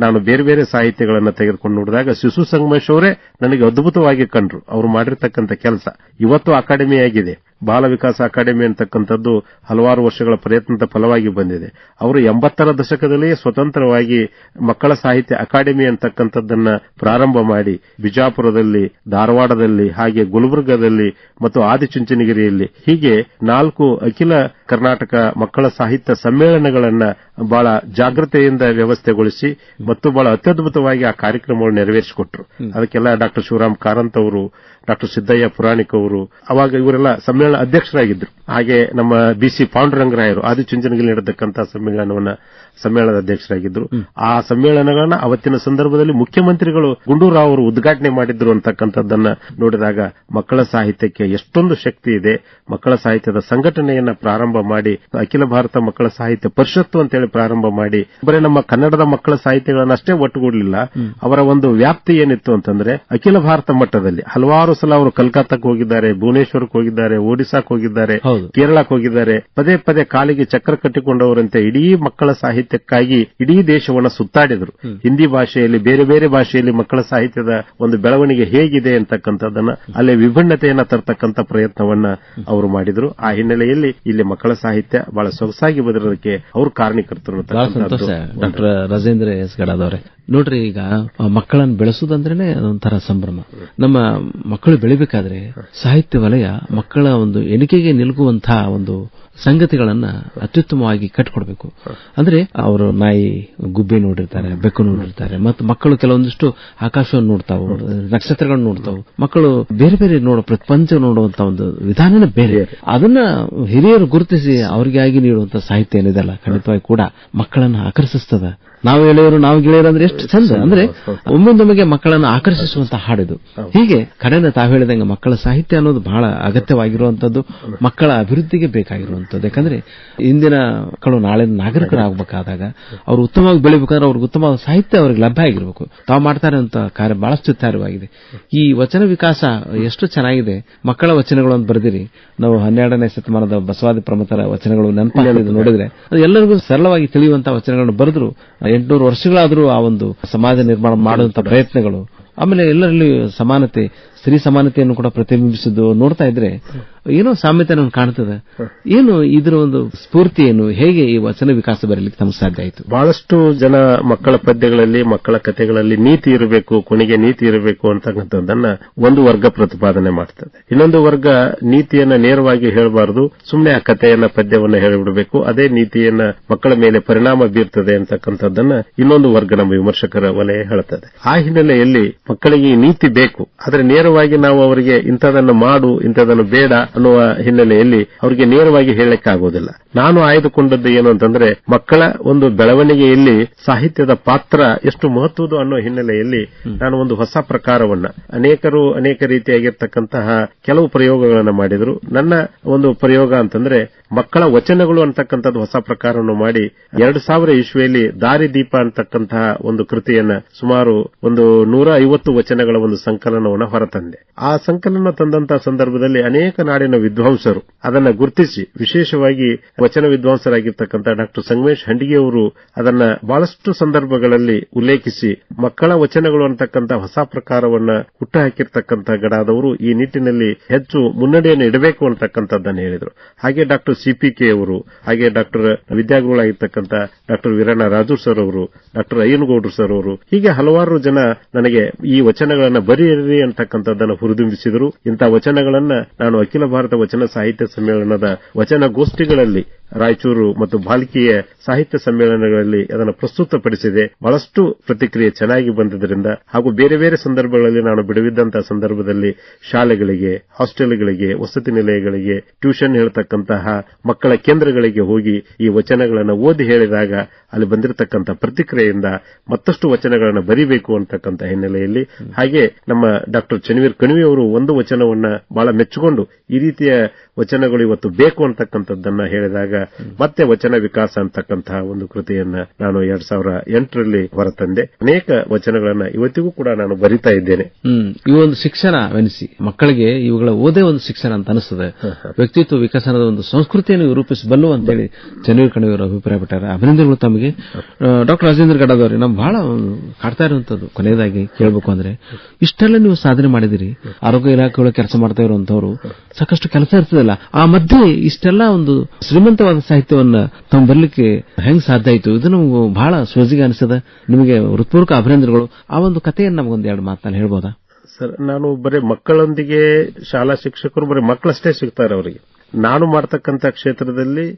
ನಾನು ಬೇರೆ ಬೇರೆ ಸಾಹಿತ್ಯಗಳನ್ನು ತೆಗೆದುಕೊಂಡು ನೋಡಿದಾಗ ಶಿಶು ಸಂಗಮೇಶ್ ಅವರೇ ನನಗೆ ಅದ್ಭುತವಾಗಿ ಕಂಡ್ರು. ಅವರು ಮಾಡಿರ್ತಕ್ಕಂಥ ಕೆಲಸ ಇವತ್ತು ಅಕಾಡೆಮಿ ಆಗಿದೆ. ಬಾಲ ವಿಕಾಸ ಅಕಾಡೆಮಿ ಅಂತಕ್ಕಂಥದ್ದು ಹಲವಾರು ವರ್ಷಗಳ ಪ್ರಯತ್ನದ ಫಲವಾಗಿ ಬಂದಿದೆ. ಅವರು 80ರ ದಶಕದಲ್ಲಿಯೇ ಸ್ವತಂತ್ರವಾಗಿ ಮಕ್ಕಳ ಸಾಹಿತ್ಯ ಅಕಾಡೆಮಿ ಅಂತಕ್ಕಂಥದ್ದನ್ನ ಪ್ರಾರಂಭ ಮಾಡಿ ಬಿಜಾಪುರದಲ್ಲಿ, ಧಾರವಾಡದಲ್ಲಿ, ಹಾಗೆ ಗುಲ್ಬರ್ಗದಲ್ಲಿ ಮತ್ತು ಆದಿಚುಂಚನಗಿರಿಯಲ್ಲಿ ಹೀಗೆ 4 ಅಖಿಲ ಕರ್ನಾಟಕ ಮಕ್ಕಳ ಸಾಹಿತ್ಯ ಸಮ್ಮೇಳನಗಳನ್ನ ಬಹಳ ಜಾಗೃತೆಯಿಂದ ವ್ಯವಸ್ಥೆಗೊಳಿಸಿ ಮತ್ತು ಬಹಳ ಅತ್ಯದ್ಭುತವಾಗಿ ಆ ಕಾರ್ಯಕ್ರಮವನ್ನು ನೆರವೇರಿಸಿಕೊಟ್ರು. ಅದಕ್ಕೆಲ್ಲ ಡಾಕ್ಟರ್ ಶಿವರಾಮ್ ಕಾರಂತ್ ಅವರು, ಡಾಕ್ಟರ್ ಸಿದ್ದಯ್ಯ ಪುರಾಣಿಕ್ ಅವರು, ಅವಾಗ ಇವರೆಲ್ಲ ಸಮ್ಮೇಳನ ಅಧ್ಯಕ್ಷರಾಗಿದ್ರು. ಹಾಗೆ ನಮ್ಮ ಬಿಸಿ ಪಾಂಡುರಂಗರಾಯರು ಆದಿಚುಂಚನಗಿರಿ ನಡೆದಕ್ಕಂತಹ ಸಮ್ಮೇಳನದ ಅಧ್ಯಕ್ಷರಾಗಿದ್ರು. ಆ ಸಮ್ಮೇಳನಗಳನ್ನ ಅವತ್ತಿನ ಸಂದರ್ಭದಲ್ಲಿ ಮುಖ್ಯಮಂತ್ರಿಗಳು ಗುಂಡೂರಾವ್ ಅವರು ಉದ್ಘಾಟನೆ ಮಾಡಿದ್ರು ಅಂತಕ್ಕಂಥದ್ದನ್ನ ನೋಡಿದಾಗ ಮಕ್ಕಳ ಸಾಹಿತ್ಯಕ್ಕೆ ಎಷ್ಟೊಂದು ಶಕ್ತಿ ಇದೆ. ಮಕ್ಕಳ ಸಾಹಿತ್ಯದ ಸಂಘಟನೆಯನ್ನ ಪ್ರಾರಂಭ ಮಾಡಿ ಅಖಿಲ ಭಾರತ ಮಕ್ಕಳ ಸಾಹಿತ್ಯ ಪರಿಷತ್ತು ಅಂತೇಳಿ ಪ್ರಾರಂಭ ಮಾಡಿ ಬರೀ ನಮ್ಮ ಕನ್ನಡದ ಮಕ್ಕಳ ಸಾಹಿತ್ಯಗಳನ್ನಷ್ಟೇ ಒಟ್ಟುಗೂಡಲಿಲ್ಲ. ಅವರ ಒಂದು ವ್ಯಾಪ್ತಿ ಏನಿತ್ತು ಅಂತಂದ್ರೆ ಅಖಿಲ ಭಾರತ ಮಟ್ಟದಲ್ಲಿ ಹಲವಾರು ಸಲ ಅವರು ಕಲ್ಕತ್ತಾಕ್ಕೆ ಹೋಗಿದ್ದಾರೆ, ಭುವನೇಶ್ವರಕ್ಕೆ ಹೋಗಿದ್ದಾರೆ, ಒಡಿಸಾಕ್ಕೆ ಹೋಗಿದ್ದಾರೆ, ಕೇರಳಕ್ಕೆ ಹೋಗಿದ್ದಾರೆ. ಪದೇ ಪದೇ ಕಾಲಿಗೆ ಚಕ್ರ ಕಟ್ಟಿಕೊಂಡವರಂತೆ ಇಡೀ ಮಕ್ಕಳ ಸಾಹಿತ್ಯಕ್ಕಾಗಿ ಇಡೀ ದೇಶವನ್ನು ಸುತ್ತಾಡಿದ್ರು. ಹಿಂದಿ ಭಾಷೆಯಲ್ಲಿ, ಬೇರೆ ಬೇರೆ ಭಾಷೆಯಲ್ಲಿ ಮಕ್ಕಳ ಸಾಹಿತ್ಯದ ಒಂದು ಬೆಳವಣಿಗೆ ಹೇಗಿದೆ ಅಂತಕ್ಕಂಥದ್ದನ್ನ ಅಲ್ಲಿ ವಿಭಿನ್ನತೆಯನ್ನ ತರ್ತಕ್ಕಂಥ ಪ್ರಯತ್ನವನ್ನ ಅವರು ಮಾಡಿದ್ರು. ಆ ಹಿನ್ನೆಲೆಯಲ್ಲಿ ಇಲ್ಲಿ ಮಕ್ಕಳ ಸಾಹಿತ್ಯ ಬಹಳ ಸೊಗಸಾಗಿ ಬದಿರೋದಕ್ಕೆ ಅವರು ಕಾರಣೀಕರ್ತರು.
ಡಾಕ್ಟರ್ ರಾಜೇಂದ್ರ ಎಸ್ ಗಡಾದವರೇ, ನೋಡ್ರಿ, ಈಗ ಮಕ್ಕಳನ್ನು ಬೆಳೆಸುವುದಂದ್ರೇನೆ ಒಂಥರ ಸಂಭ್ರಮ. ನಮ್ಮ ಮಕ್ಕಳು ಬೆಳಿಬೇಕಾದ್ರೆ ಸಾಹಿತ್ಯ ವಲಯ ಮಕ್ಕಳ ಒಂದು ಎಣಿಕೆಗೆ ನಿಲುಗುವಂತಹ ಒಂದು ಸಂಗತಿಗಳನ್ನ ಅತ್ಯುತ್ತಮವಾಗಿ ಕಟ್ಟಿಕೊಡ್ಬೇಕು. ಅಂದ್ರೆ ಅವರು ನಾಯಿ ಗುಬ್ಬಿ ನೋಡಿರ್ತಾರೆ, ಬೆಕ್ಕು ನೋಡಿರ್ತಾರೆ, ಮತ್ತು ಮಕ್ಕಳು ಕೆಲವೊಂದಿಷ್ಟು ಆಕಾಶವನ್ನು ನೋಡ್ತಾವು, ನಕ್ಷತ್ರಗಳನ್ನು ನೋಡ್ತಾವು. ಮಕ್ಕಳು ಬೇರೆ ಬೇರೆ ಪ್ರಪಂಚ ನೋಡುವಂತ ಒಂದು ವಿಧಾನನೇ ಬೇರೆ. ಅದನ್ನ ಹಿರಿಯರು ಗುರುತಿಸಿ ಅವರಿಗಾಗಿ ನೀಡುವಂತ ಸಾಹಿತ್ಯ ಏನಿದೆಲ್ಲ ಖಂಡಿತವಾಗಿ ಕೂಡ ಮಕ್ಕಳನ್ನ ಆಕರ್ಷಿಸ್ತದ. ನಾವು ಗೆಳೆಯರು ಅಂದ್ರೆ ಎಷ್ಟು ಚಂದ, ಅಂದ್ರೆ ಒಮ್ಮೊಂದೊಮ್ಮೆಗೆ ಮಕ್ಕಳನ್ನು ಆಕರ್ಷಿಸುವಂತ ಹಾಡಿದು. ಹೀಗೆ ಕಡೆನ ತಾವು ಹೇಳಿದಂಗೆ ಮಕ್ಕಳ ಸಾಹಿತ್ಯ ಅನ್ನೋದು ಬಹಳ ಅಗತ್ಯವಾಗಿರುವಂತದ್ದು, ಮಕ್ಕಳ ಅಭಿವೃದ್ಧಿಗೆ ಬೇಕಾಗಿರುವಂತದ್ದು. ಯಾಕಂದ್ರೆ ಇಂದಿನ ಮಕ್ಕಳು ನಾಳೆ ನಾಗರಿಕರಾಗಬೇಕಾದಾಗ ಅವರು ಉತ್ತಮವಾಗಿ ಬೆಳಿಬೇಕಾದ್ರೆ ಅವ್ರಿಗೆ ಉತ್ತಮವಾದ ಸಾಹಿತ್ಯ ಅವ್ರಿಗೆ ಲಭ್ಯ ಆಗಿರಬೇಕು. ತಾವು ಮಾಡ್ತಾರೆ ಅಂತ ಕಾರ್ಯ ಬಹಳಷ್ಟು ಕಾರ್ಯವಾಗಿದೆ. ಈ ವಚನ ವಿಕಾಸ ಎಷ್ಟು ಚೆನ್ನಾಗಿದೆ. ಮಕ್ಕಳ ವಚನಗಳು ಅಂತ ಬರೆದಿರಿ. ನಾವು 12ನೇ ಶತಮಾನದ ಬಸವಾದಿ ಪ್ರಮುಖರ ವಚನಗಳು ನೆನಪಾಗಲಿದ್ದು ನೋಡಿದ್ರೆ ಅದು ಎಲ್ಲರಿಗೂ ಸರಳವಾಗಿ ತಿಳಿಯುವಂತಹ ವಚನಗಳನ್ನು ಬರೆದ್ರು. 800 ವರ್ಷಗಳಾದರೂ ಆ ಒಂದು ಸಮಾಜ ನಿರ್ಮಾಣ ಮಾಡುವಂತಹ ಪ್ರಯತ್ನಗಳು, ಆಮೇಲೆ ಎಲ್ಲರಲ್ಲಿ ಸಮಾನತೆ, ಸ್ತ್ರೀ ಸಮಾನತೆಯನ್ನು ಕೂಡ ಪ್ರತಿಬಿಂಬಿಸಿದ್ದು ನೋಡ್ತಾ ಇದ್ರೆ ಏನೋ ಸಾಮ್ಯತೆ ನಮ್ಗೆ ಕಾಣ್ತದೆ. ಏನು ಇದರ ಒಂದು ಸ್ಫೂರ್ತಿ ಏನು, ಹೇಗೆ ಈ ವಚನ ವಿಕಾಸ ಬರಲಿಕ್ಕೆ ನಮ್ಗೆ ಸಾಧ್ಯ ಆಯಿತು?
ಬಹಳಷ್ಟು ಜನ ಮಕ್ಕಳ ಪದ್ಯಗಳಲ್ಲಿ, ಮಕ್ಕಳ ಕಥೆಗಳಲ್ಲಿ ನೀತಿ ಇರಬೇಕು, ಕೊನೆಗೆ ನೀತಿ ಇರಬೇಕು ಅಂತಕ್ಕಂಥದ್ದನ್ನ ಒಂದು ವರ್ಗ ಪ್ರತಿಪಾದನೆ ಮಾಡ್ತದೆ. ಇನ್ನೊಂದು ವರ್ಗ ನೀತಿಯನ್ನ ನೇರವಾಗಿ ಹೇಳಬಾರದು, ಸುಮ್ಮನೆ ಆ ಕಥೆಯನ್ನ ಪದ್ಯವನ್ನ ಹೇಳಿಬಿಡಬೇಕು, ಅದೇ ನೀತಿಯನ್ನ ಮಕ್ಕಳ ಮೇಲೆ ಪರಿಣಾಮ ಬೀರ್ತದೆ ಅಂತಕ್ಕಂಥದ್ದನ್ನ ಇನ್ನೊಂದು ವರ್ಗ ನಮ್ಮ ವಿಮರ್ಶಕರ ವಲಯ ಹೇಳ್ತದೆ. ಆ ಹಿನ್ನೆಲೆಯಲ್ಲಿ ಮಕ್ಕಳಿಗೆ ನೀತಿ ಬೇಕು, ಆದರೆ ನೇರವಾಗಿ ನಾವು ಅವರಿಗೆ ಇಂಥದನ್ನು ಮಾಡು, ಇಂಥದನ್ನು ಬೇಡ ಅನ್ನುವ ಹಿನ್ನೆಲೆಯಲ್ಲಿ ಅವರಿಗೆ ನೇರವಾಗಿ ಹೇಳಕ್ಕಾಗೋದಿಲ್ಲ. ನಾನು ಆಯ್ದುಕೊಂಡದ್ದು ಏನು ಅಂತಂದ್ರೆ ಮಕ್ಕಳ ಒಂದು ಬೆಳವಣಿಗೆಯಲ್ಲಿ ಸಾಹಿತ್ಯದ ಪಾತ್ರ ಎಷ್ಟು ಮಹತ್ವದು ಅನ್ನೋ ಹಿನ್ನೆಲೆಯಲ್ಲಿ ನಾನು ಒಂದು ಹೊಸ ಪ್ರಕಾರವನ್ನ, ಅನೇಕರು ಅನೇಕ ರೀತಿಯಾಗಿರ್ತಕ್ಕಂತಹ ಕೆಲವು ಪ್ರಯೋಗಗಳನ್ನು ಮಾಡಿದ್ರು. ನನ್ನ ಒಂದು ಪ್ರಯೋಗ ಅಂತಂದ್ರೆ ಮಕ್ಕಳ ವಚನಗಳು ಅಂತಕ್ಕಂಥದ್ದು ಹೊಸ ಪ್ರಕಾರವನ್ನು ಮಾಡಿ 2000 ಇಸ್ವಿಯಲ್ಲಿ ದಾರಿದೀಪ ಅಂತಕ್ಕಂತಹ ಒಂದು ಕೃತಿಯನ್ನ, ಸುಮಾರು ಒಂದು 150 ವಚನಗಳ ಒಂದು ಸಂಕಲನವನ್ನು ಹೊರತಂದೆ. ತಂದೆ. ಆ ಸಂಕಲನ ತಂದಂತಹ ಸಂದರ್ಭದಲ್ಲಿ ಅನೇಕ ನಾಡಿನ ವಿದ್ವಾಂಸರು ಅದನ್ನ ಗುರುತಿಸಿ, ವಿಶೇಷವಾಗಿ ವಚನ ವಿದ್ವಾಂಸರಾಗಿರ್ತಕ್ಕಂಥ ಡಾಕ್ಟರ್ ಸಂಗಮೇಶ್ ಹಂಡಿಗೆಯವರು ಅದನ್ನ ಬಹಳಷ್ಟು ಸಂದರ್ಭಗಳಲ್ಲಿ ಉಲ್ಲೇಖಿಸಿ ಮಕ್ಕಳ ವಚನಗಳು ಅಂತಕ್ಕಂಥ ಹೊಸ ಪ್ರಕಾರವನ್ನ ಹುಟ್ಟುಹಾಕಿರ್ತಕ್ಕಂಥ ಗಡಾದವರು ಈ ನಿಟ್ಟಿನಲ್ಲಿ ಹೆಚ್ಚು ಮುನ್ನಡೆಯನ್ನು ಇಡಬೇಕು ಅಂತಕ್ಕಂಥದ್ದನ್ನು ಹೇಳಿದರು. ಹಾಗೆ ಡಾಕ್ಟರ್ ಸಿಪಿಕೆ ಅವರು, ಹಾಗೆ ಡಾಕ್ಟರ್ ವಿದ್ಯಾಗುರುಗಳಾಗಿರ್ತಕ್ಕಂಥ ಡಾಕ್ಟರ್ ವೀರಣ್ಣ ರಾಜು ಸರ್ ಅವರು, ಡಾಕ್ಟರ್ ಅಯ್ಯನಗೌಡರು ಸರ್ ಅವರು, ಹೀಗೆ ಹಲವಾರು ಜನ ನನಗೆ ಈ ವಚನಗಳನ್ನ ಬರೆಯಿರಿ ಅಂತಕ್ಕಂಥದ್ದನ್ನು ಹುರಿದುಂಬಿಸಿದರು. ಇಂಥ ವಚನಗಳನ್ನ ನಾನು ಅಖಿಲ ಭಾರತ ವಚನ ಸಾಹಿತ್ಯ ಸಮ್ಮೇಳನದ ವಚನಗೋಷ್ಠಿಗಳಲ್ಲಿ ರಾಯಚೂರು ಮತ್ತು ಬಾಲ್ಕಿಯ ಸಾಹಿತ್ಯ ಸಮ್ಮೇಳನಗಳಲ್ಲಿ ಅದನ್ನು ಪ್ರಸ್ತುತಪಡಿಸಿದೆ. ಬಹಳಷ್ಟು ಪ್ರತಿಕ್ರಿಯೆ ಚೆನ್ನಾಗಿ ಬಂದಿದ್ದರಿಂದ ಹಾಗೂ ಬೇರೆ ಬೇರೆ ಸಂದರ್ಭಗಳಲ್ಲಿ ನಾನು ಬಿಡುವಿದ್ದಂತಹ ಸಂದರ್ಭದಲ್ಲಿ ಶಾಲೆಗಳಿಗೆ, ಹಾಸ್ಟೆಲ್ಗಳಿಗೆ, ವಸತಿ ನಿಲಯಗಳಿಗೆ, ಟ್ಯೂಷನ್ ಹೇಳ್ತಕ್ಕಂತಹ ಮಕ್ಕಳ ಕೇಂದ್ರಗಳಿಗೆ ಹೋಗಿ ಈ ವಚನಗಳನ್ನು ಓದಿ ಹೇಳಿದಾಗ ಅಲ್ಲಿ ಬಂದಿರತಕ್ಕಂಥ ಪ್ರತಿಕ್ರಿಯೆಯಿಂದ ಮತ್ತಷ್ಟು ವಚನಗಳನ್ನು ಬರೀಬೇಕು ಅಂತಕ್ಕಂಥ ಹಿನ್ನೆಲೆಯಲ್ಲಿ, ಹಾಗೆ ನಮ್ಮ ಡಾಕ್ಟರ್ ಚನ್ನವೀರ್ ಕಣಿವೆ ಅವರು ಒಂದು ವಚನವನ್ನ ಬಹಳ ಮೆಚ್ಚಿಕೊಂಡು ಈ ರೀತಿಯ ವಚನಗಳು ಇವತ್ತು ಬೇಕು ಅಂತಕ್ಕಂಥದ್ದನ್ನ ಹೇಳಿದಾಗ ಮತ್ತೆ ವಚನ ವಿಕಾಸ ಅಂತಕ್ಕಂತಹ ಒಂದು ಕೃತಿಯನ್ನ ನಾನು 2008ರಲ್ಲಿ ಹೊರತಂದೆ. ಅನೇಕ ವಚನಗಳನ್ನ ಇವತ್ತಿಗೂ ಕೂಡ ನಾನು ಬರಿತಾ ಇದ್ದೇನೆ.
ಈ ಒಂದು ಶಿಕ್ಷಣವೆನಿಸಿ ಮಕ್ಕಳಿಗೆ ಇವುಗಳ ಓದೇ ಒಂದು ಶಿಕ್ಷಣ ಅಂತ ಅನಿಸ್ತದೆ. ವ್ಯಕ್ತಿತ್ವ ವಿಕಸನದ ಒಂದು ಸಂಸ್ಕೃತಿಯನ್ನು ರೂಪಿಸಬಲ್ಲು ಅಂತೇಳಿ ಚನ್ನವೀರ್ ಕಣಿವೆಯವರು ಅಭಿಪ್ರಾಯಪಟ್ಟಾರೆ. ಅಭಿನಂದನೆಗಳು ತಮಗೆ. ಡಾಕ್ಟರ್ ರಾಜೇಂದ್ರ ಗಡಾದವರೇ, ನಾವು ಬಹಳ ಕಾಡ್ತಾ ಇರುವಂತದ್ದು ಕೊನೆಯದಾಗಿ ಕೇಳಬೇಕು ಅಂದ್ರೆ, ಇಷ್ಟೆಲ್ಲ ನೀವು ಸಾಧನೆ ಮಾಡಿದಿರಿ, ಆರೋಗ್ಯ ಇಲಾಖೆಯೊಳಗೆ ಕೆಲಸ ಮಾಡ್ತಾ ಇರುವಂತವರು, ಸಾಕಷ್ಟು ಕೆಲಸ ಇರ್ತದಲ್ಲ, ಆ ಮಧ್ಯೆ ಇಷ್ಟೆಲ್ಲ ಒಂದು ಶ್ರೀಮಂತವಾದ ಸಾಹಿತ್ಯವನ್ನ ತಾವು ಬರಲಿಕ್ಕೆ ಹೆಂಗ್ ಸಾಧ್ಯ ಆಯಿತು? ಇದು ನಮಗೂ ಬಹಳ ಸೋಜಿಗೆ ಅನಿಸದ. ನಿಮಗೆ ಹೃತ್ಪೂರ್ವಕ ಅಭಿನಂದನೆಗಳು. ಆ ಒಂದು ಕಥೆಯನ್ನು ನಮಗೊಂದೆರಡು ಮಾತನ್ನು ಹೇಳ್ಬೋದಾ?
ಸರ್, ನಾನು ಬರೀ ಮಕ್ಕಳೊಂದಿಗೆ ಶಾಲಾ ಶಿಕ್ಷಕರು ಬರೀ ಮಕ್ಕಳಷ್ಟೇ ಸಿಗ್ತಾರೆ ಅವರಿಗೆ. ನಾನು ಮಾಡತಕ್ಕಂಥ ಕ್ಷೇತ್ರದಲ್ಲಿ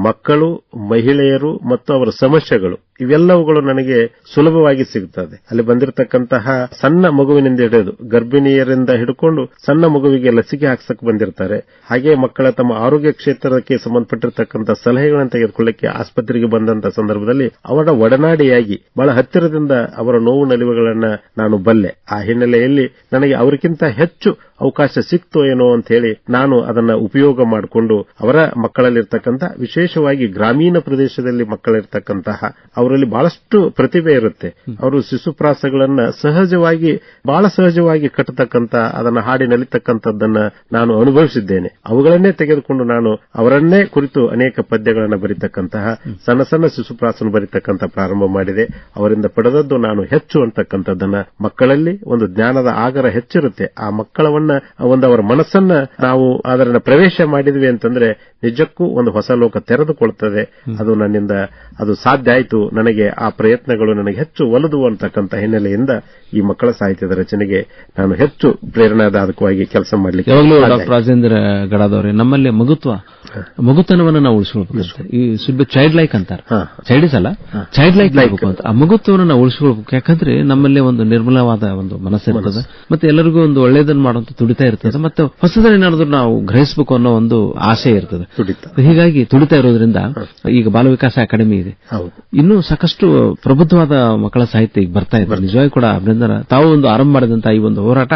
ಮಕ್ಕಳು, ಮಹಿಳೆಯರು ಮತ್ತು ಅವರ ಸಮಸ್ಯೆಗಳು ಇವೆಲ್ಲವುಗಳು ನನಗೆ ಸುಲಭವಾಗಿ ಸಿಗುತ್ತದೆ. ಅಲ್ಲಿ ಬಂದಿರತಕ್ಕಂತಹ ಸಣ್ಣ ಮಗುವಿನಿಂದ ಹಿಡಿದು ಗರ್ಭಿಣಿಯರಿಂದ ಹಿಡ್ಕೊಂಡು ಸಣ್ಣ ಮಗುವಿಗೆ ಲಸಿಕೆ ಹಾಕ್ಸಕ್ ಬಂದಿರ್ತಾರೆ. ಹಾಗೆ ಮಕ್ಕಳ ತಮ್ಮ ಆರೋಗ್ಯ ಕ್ಷೇತ್ರಕ್ಕೆ ಸಂಬಂಧಪಟ್ಟಿರತಕ್ಕಂಥ ಸಲಹೆಗಳನ್ನು ತೆಗೆದುಕೊಳ್ಳಕ್ಕೆ ಆಸ್ಪತ್ರೆಗೆ ಬಂದಂತಹ ಸಂದರ್ಭದಲ್ಲಿ ಅವರ ಒಡನಾಡಿಯಾಗಿ ಬಹಳ ಹತ್ತಿರದಿಂದ ಅವರ ನೋವು ನಲಿವುಗಳನ್ನ ನಾನು ಬಲ್ಲೆ. ಆ ಹಿನ್ನೆಲೆಯಲ್ಲಿ ನನಗೆ ಅವರಿಗಿಂತ ಹೆಚ್ಚು ಅವಕಾಶ ಸಿಕ್ತೋ ಏನೋ ಅಂತ ಹೇಳಿ ನಾನು ಅದನ್ನ ಉಪಯೋಗ ಮಾಡಿಕೊಂಡು ಅವರ ಮಕ್ಕಳಲ್ಲಿರ್ತಕ್ಕಂಥ, ವಿಶೇಷವಾಗಿ ಗ್ರಾಮೀಣ ಪ್ರದೇಶದಲ್ಲಿ ಮಕ್ಕಳಿರ್ತಕ್ಕಂತಹ, ಅವರಲ್ಲಿ ಬಹಳಷ್ಟು ಪ್ರತಿಭೆ ಇರುತ್ತೆ. ಅವರು ಶಿಶುಪ್ರಾಸಗಳನ್ನ ಬಹಳ ಸಹಜವಾಗಿ ಕಟ್ಟತಕ್ಕಂಥ, ಅದನ್ನ ಹಾಡಿ ನಲಿತಕ್ಕಂಥದ್ದನ್ನ ನಾನು ಅನುಭವಿಸಿದ್ದೇನೆ. ಅವುಗಳನ್ನೇ ತೆಗೆದುಕೊಂಡು ನಾನು ಅವರನ್ನೇ ಕುರಿತು ಅನೇಕ ಪದ್ಯಗಳನ್ನು ಬರೀತಕ್ಕಂತಹ, ಸಣ್ಣ ಸಣ್ಣ ಶಿಶುಪ್ರಾಸನ ಬರೀತಕ್ಕಂಥ ಪ್ರಾರಂಭ ಮಾಡಿದೆ. ಅವರಿಂದ ಪಡೆದದ್ದು ನಾನು ಹೆಚ್ಚು ಅಂತಕ್ಕಂಥದ್ದನ್ನ, ಮಕ್ಕಳಲ್ಲಿ ಒಂದು ಜ್ಞಾನದ ಆಗರ ಹೆಚ್ಚಿರುತ್ತೆ. ಆ ಮಕ್ಕಳವನ್ನ ಅವರ ಮನಸ್ಸನ್ನ ನಾವು ಅದನ್ನ ಪ್ರವೇಶ ಮಾಡಿದ್ವಿ ಅಂತಂದ್ರೆ ನಿಜಕ್ಕೂ ಒಂದು ಹೊಸ ಲೋಕ ತೆರೆದುಕೊಳ್ತದೆ. ಅದು ನನ್ನಿಂದ ಅದು ಸಾಧ್ಯ ಆಯಿತು. ನನಗೆ ಆ ಪ್ರಯತ್ನಗಳು ನನಗೆ ಹೆಚ್ಚು ಒಲಿದು ಅಂತಕ್ಕಂಥ ಹಿನ್ನೆಲೆಯಿಂದ ಈ ಮಕ್ಕಳ ಸಾಹಿತ್ಯದ ರಚನೆಗೆ ನಾನು ಹೆಚ್ಚು ಪ್ರೇರಣಾದಾಯಕವಾಗಿ ಕೆಲಸ ಮಾಡಲಿಕ್ಕೆ.
ಡಾಕ್ಟರ್ ರಾಜೇಂದ್ರ ಗಡಾದವರೇ, ನಮ್ಮಲ್ಲಿ ಮಗುತನವನ್ನು ನಾವು ಉಳಿಸ್ಕೊಳ್ಬೇಕು. ಈ ಶುಡ್ ಬಿ ಚೈಲ್ಡ್ ಲೈಕ್ ಅಂತಾರೆ. ಚೈಲ್ಡಿಸ್ ಅಲ್ಲ, ಚೈಲ್ಡ್ ಲೈಕ್ ಅಂತ. ಆ ಮಗುತ್ವವನ್ನು ನಾವು ಉಳಿಸ್ಕೊಳ್ಬೇಕು. ಯಾಕಂದ್ರೆ ನಮ್ಮಲ್ಲಿ ಒಂದು ನಿರ್ಮಲವಾದ ಒಂದು ಮನಸ್ಸಿರ್ತದೆ, ಮತ್ತೆ ಎಲ್ಲರಿಗೂ ಒಂದು ಒಳ್ಳೆಯದನ್ನು ಮಾಡುವಂತ ತುಡಿತಾ ಇರ್ತದೆ, ಮತ್ತೆ ಹೊಸದನ್ನೇನಾದ್ರೂ ನಾವು ಗ್ರಹಿಸಬೇಕು ಅನ್ನೋ ಒಂದು ಆಸೆ ಇರ್ತದೆ. ಹೀಗಾಗಿ ತುಡಿತಾ ಇರೋದ್ರಿಂದ ಈಗ ಬಾಲ ವಿಕಾಸ ಅಕಾಡೆಮಿ ಇದೆ, ಇನ್ನೂ ಸಾಕಷ್ಟು ಪ್ರಬುದ್ಧವಾದ ಮಕ್ಕಳ ಸಾಹಿತ್ಯ ಈಗ ಬರ್ತಾ ಇದೆ. ನಿಜವಾಗಿ ಕೂಡ ಅಭಿನಂದನ. ತಾವು ಒಂದು ಆರಂಭ ಮಾಡಿದಂತಹ ಈ ಒಂದು ಹೋರಾಟ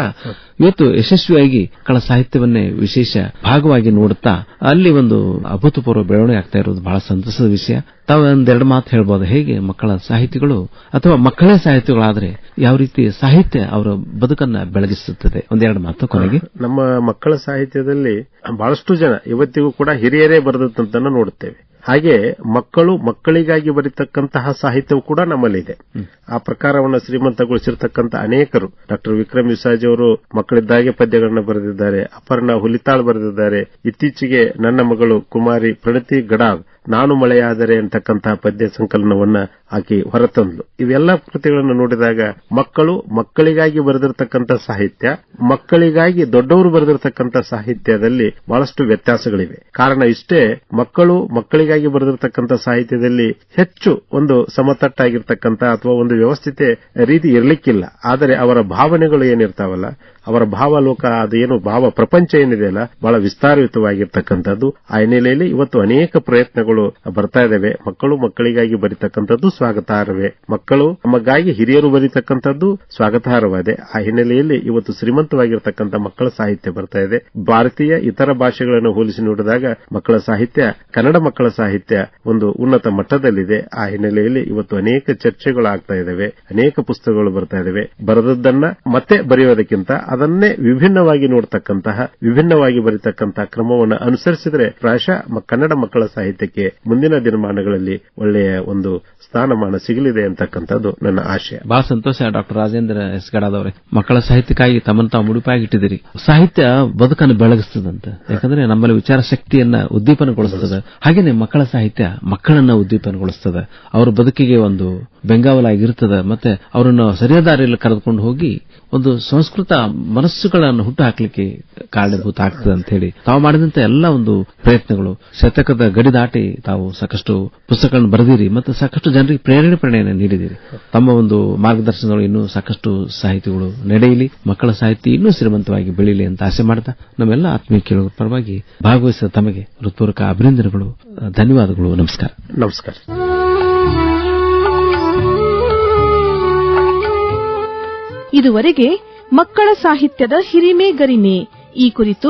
ಇವತ್ತು ಯಶಸ್ವಿಯಾಗಿ ಮಕ್ಕಳ ಸಾಹಿತ್ಯವನ್ನೇ ವಿಶೇಷ ಭಾಗವಾಗಿ ನೋಡುತ್ತಾ ಅಲ್ಲಿ ಒಂದು ಅಭೂತಪೂರ್ವ ಬೆಳವಣಿಗೆ ಆಗ್ತಾ ಇರೋದು ಬಹಳ ಸಂತಸದ ವಿಷಯ. ತಾವು ಒಂದೆರಡು ಮಾತು ಹೇಳ್ಬೋದು, ಹೇಗೆ ಮಕ್ಕಳ ಸಾಹಿತಿಗಳು ಅಥವಾ ಮಕ್ಕಳೇ ಸಾಹಿತಿಗಳಾದ್ರೆ ಯಾವ ರೀತಿ ಸಾಹಿತ್ಯ ಅವರ ಬದುಕನ್ನ ಬೆಳಗಿಸುತ್ತದೆ? ಒಂದೆರಡು ಮಾತು ಕೊನೆಗೆ.
ನಮ್ಮ ಮಕ್ಕಳ ಸಾಹಿತ್ಯದಲ್ಲಿ ಬಹಳಷ್ಟು ಜನ ಇವತ್ತಿಗೂ ಕೂಡ ಹಿರಿಯರೇ ಬರೆದದ್ದನ್ನು ನೋಡುತ್ತೇವೆ. ಹಾಗೆ ಮಕ್ಕಳು ಮಕ್ಕಳಿಗಾಗಿ ಬರೀತಕ್ಕಂತಹ ಸಾಹಿತ್ಯವು ಕೂಡ ನಮ್ಮಲ್ಲಿದೆ. ಆ ಪ್ರಕಾರವನ್ನು ಶ್ರೀಮಂತಗೊಳಿಸಿರ್ತಕ್ಕಂಥ ಅನೇಕರು, ಡಾಕ್ಟರ್ ವಿಕ್ರಮ್ ವಿಸಾಜ್ ಅವರು ಮಕ್ಕಳಿದ್ದಾಗೆ ಪದ್ಯಗಳನ್ನು ಬರೆದಿದ್ದಾರೆ, ಅಪರ್ಣಾ ಹುಲಿತಾಳ್ ಬರೆದಿದ್ದಾರೆ. ಇತ್ತೀಚೆಗೆ ನನ್ನ ಮಗಳು ಕುಮಾರಿ ಪ್ರಣತಿ ಗಡಾದ್ ನಾನು ಮಳೆಯಾದರೆ ಅಂತಕ್ಕಂತಹ ಪದ್ಯ ಸಂಕಲನವನ್ನ ಆಕಿ ಹೊರತಂದ್ಲು. ಇವೆಲ್ಲ ಕೃತಿಗಳನ್ನು ನೋಡಿದಾಗ ಮಕ್ಕಳು ಮಕ್ಕಳಿಗಾಗಿ ಬರೆದಿರತಕ್ಕಂಥ ಸಾಹಿತ್ಯ, ಮಕ್ಕಳಿಗಾಗಿ ದೊಡ್ಡವರು ಬರೆದಿರತಕ್ಕಂಥ ಸಾಹಿತ್ಯದಲ್ಲಿ ಬಹಳಷ್ಟು ವ್ಯತ್ಯಾಸಗಳಿವೆ. ಕಾರಣ ಇಷ್ಟೇ, ಮಕ್ಕಳು ಮಕ್ಕಳಿಗಾಗಿ ಬರೆದಿರತಕ್ಕಂಥ ಸಾಹಿತ್ಯದಲ್ಲಿ ಹೆಚ್ಚು ಒಂದು ಸಮತಟ್ಟಾಗಿರ್ತಕ್ಕಂಥ ಅಥವಾ ಒಂದು ವ್ಯವಸ್ಥಿತ ರೀತಿ ಇರಲಿಕ್ಕಿಲ್ಲ. ಆದರೆ ಅವರ ಭಾವನೆಗಳು ಏನಿರ್ತಾವಲ್ಲ, ಅವರ ಭಾವಲೋಕ, ಅದೇನು ಭಾವ ಪ್ರಪಂಚ ಏನಿದೆಯಲ್ಲ, ಬಹಳ ವಿಸ್ತಾರಯುತವಾಗಿರ್ತಕ್ಕಂಥದ್ದು. ಆ ಹಿನ್ನೆಲೆಯಲ್ಲಿ ಇವತ್ತು ಅನೇಕ ಪ್ರಯತ್ನಗಳು ಕಾರ್ಯಕ್ರಮಗಳು ಬರ್ತಾ ಇದಾವೆ. ಮಕ್ಕಳು ಮಕ್ಕಳಿಗಾಗಿ ಬರೀತಕ್ಕಂಥದ್ದು ಸ್ವಾಗತಾರ್ಹವೇ, ಮಕ್ಕಳು ನಮಗಾಗಿ ಹಿರಿಯರು ಬರೀತಕ್ಕಂಥದ್ದು ಸ್ವಾಗತಾರ್ಹವಾದೆ. ಆ ಹಿನ್ನೆಲೆಯಲ್ಲಿ ಇವತ್ತು ಶ್ರೀಮಂತವಾಗಿರತಕ್ಕಂಥ ಮಕ್ಕಳ ಸಾಹಿತ್ಯ ಬರ್ತಾ ಇದೆ. ಭಾರತೀಯ ಇತರ ಭಾಷೆಗಳನ್ನು ಹೋಲಿಸಿ ನೋಡಿದಾಗ ಮಕ್ಕಳ ಸಾಹಿತ್ಯ, ಕನ್ನಡ ಮಕ್ಕಳ ಸಾಹಿತ್ಯ ಒಂದು ಉನ್ನತ ಮಟ್ಟದಲ್ಲಿದೆ. ಆ ಹಿನ್ನೆಲೆಯಲ್ಲಿ ಇವತ್ತು ಅನೇಕ ಚರ್ಚೆಗಳು ಆಗ್ತಾ ಇದಾವೆ, ಅನೇಕ ಪುಸ್ತಕಗಳು ಬರ್ತಾ ಇದಾವೆ. ಬರೆದದ್ದನ್ನ ಮತ್ತೆ ಬರೆಯೋದಕ್ಕಿಂತ ಅದನ್ನೇ ವಿಭಿನ್ನವಾಗಿ ನೋಡ್ತಕ್ಕಂತಹ, ವಿಭಿನ್ನವಾಗಿ ಬರೀತಕ್ಕಂತಹ ಕ್ರಮವನ್ನು ಅನುಸರಿಸಿದರೆ ಪ್ರಾಯಶಃ ಕನ್ನಡ ಮಕ್ಕಳ ಸಾಹಿತ್ಯಕ್ಕೆ ಮುಂದಿನ ದಿನಮಾನಗಳಲ್ಲಿ ಒಳ್ಳೆಯ ಒಂದು ಸ್ಥಾನಮಾನ ಸಿಗಲಿದೆ ಅಂತಕ್ಕಂಥದ್ದು ನನ್ನ ಆಶಯ.
ಬಹಳ ಸಂತೋಷ ಡಾಕ್ಟರ್ ರಾಜೇಂದ್ರ ಎಸ್ ಗಡಾದವರೇ. ಮಕ್ಕಳ ಸಾಹಿತ್ಯಕ್ಕಾಗಿ ತಮ್ಮನ್ನು ತಾವು ಮುಡಿಪಾಗಿಟ್ಟಿದ್ದೀರಿ. ಸಾಹಿತ್ಯ ಬದುಕನ್ನು ಬೆಳಗಿಸ್ತದಂತೆ, ಯಾಕಂದ್ರೆ ನಮ್ಮಲ್ಲಿ ವಿಚಾರ ಶಕ್ತಿಯನ್ನ ಉದ್ದೀಪನಗೊಳಿಸ್ತದೆ. ಹಾಗೇನೆ ಮಕ್ಕಳ ಸಾಹಿತ್ಯ ಮಕ್ಕಳನ್ನ ಉದ್ದೀಪನಗೊಳಿಸ್ತದೆ, ಅವರ ಬದುಕಿಗೆ ಒಂದು ಬೆಂಗಾವಲಾಗಿರ್ತದೆ, ಮತ್ತೆ ಅವರನ್ನು ಸರಿಯಾದ ದಾರಿಯಲ್ಲಿ ಕರೆದುಕೊಂಡು ಹೋಗಿ ಒಂದು ಸಂಸ್ಕೃತ ಮನಸ್ಸುಗಳನ್ನು ಹುಟ್ಟು ಹಾಕಲಿಕ್ಕೆ ಕಾರಣಭೂತ ಆಗ್ತದೆ ಅಂತ ಹೇಳಿ ತಾವು ಮಾಡಿದಂತ ಎಲ್ಲ ಒಂದು ಪ್ರಯತ್ನಗಳು, ಶತಕದ ಗಡಿ ದಾಟಿ ತಾವು ಸಾಕಷ್ಟು ಪುಸ್ತಕಗಳನ್ನು ಬರೆದಿರಿ ಮತ್ತು ಸಾಕಷ್ಟು ಜನರಿಗೆ ಪ್ರೇರಣೆಯನ್ನು ನೀಡಿದಿರಿ. ತಮ್ಮ ಒಂದು ಮಾರ್ಗದರ್ಶನಗಳು ಇನ್ನೂ ಸಾಕಷ್ಟು ಸಾಹಿತಿಗಳು ನಡೆಯಲಿ, ಮಕ್ಕಳ ಸಾಹಿತ್ಯ ಇನ್ನೂ ಶ್ರೀಮಂತವಾಗಿ ಬೆಳೀಲಿ ಅಂತ ಆಸೆ ಮಾಡ್ತಾ ನಮ್ಮೆಲ್ಲ ಆತ್ಮೀಯ ಕೇಳುಗರ ಪರವಾಗಿ ಭಾಗವಹಿಸಿದ ತಮಗೆ ಹೃತ್ಪೂರ್ವಕ ಅಭಿನಂದನೆಗಳು, ಧನ್ಯವಾದಗಳು. ನಮಸ್ಕಾರ.
ನಮಸ್ಕಾರ.
ಇದುವರೆಗೆ ಮಕ್ಕಳ ಸಾಹಿತ್ಯದ ಹಿರಿಮೆ ಗರಿಮೆ ಈ ಕುರಿತು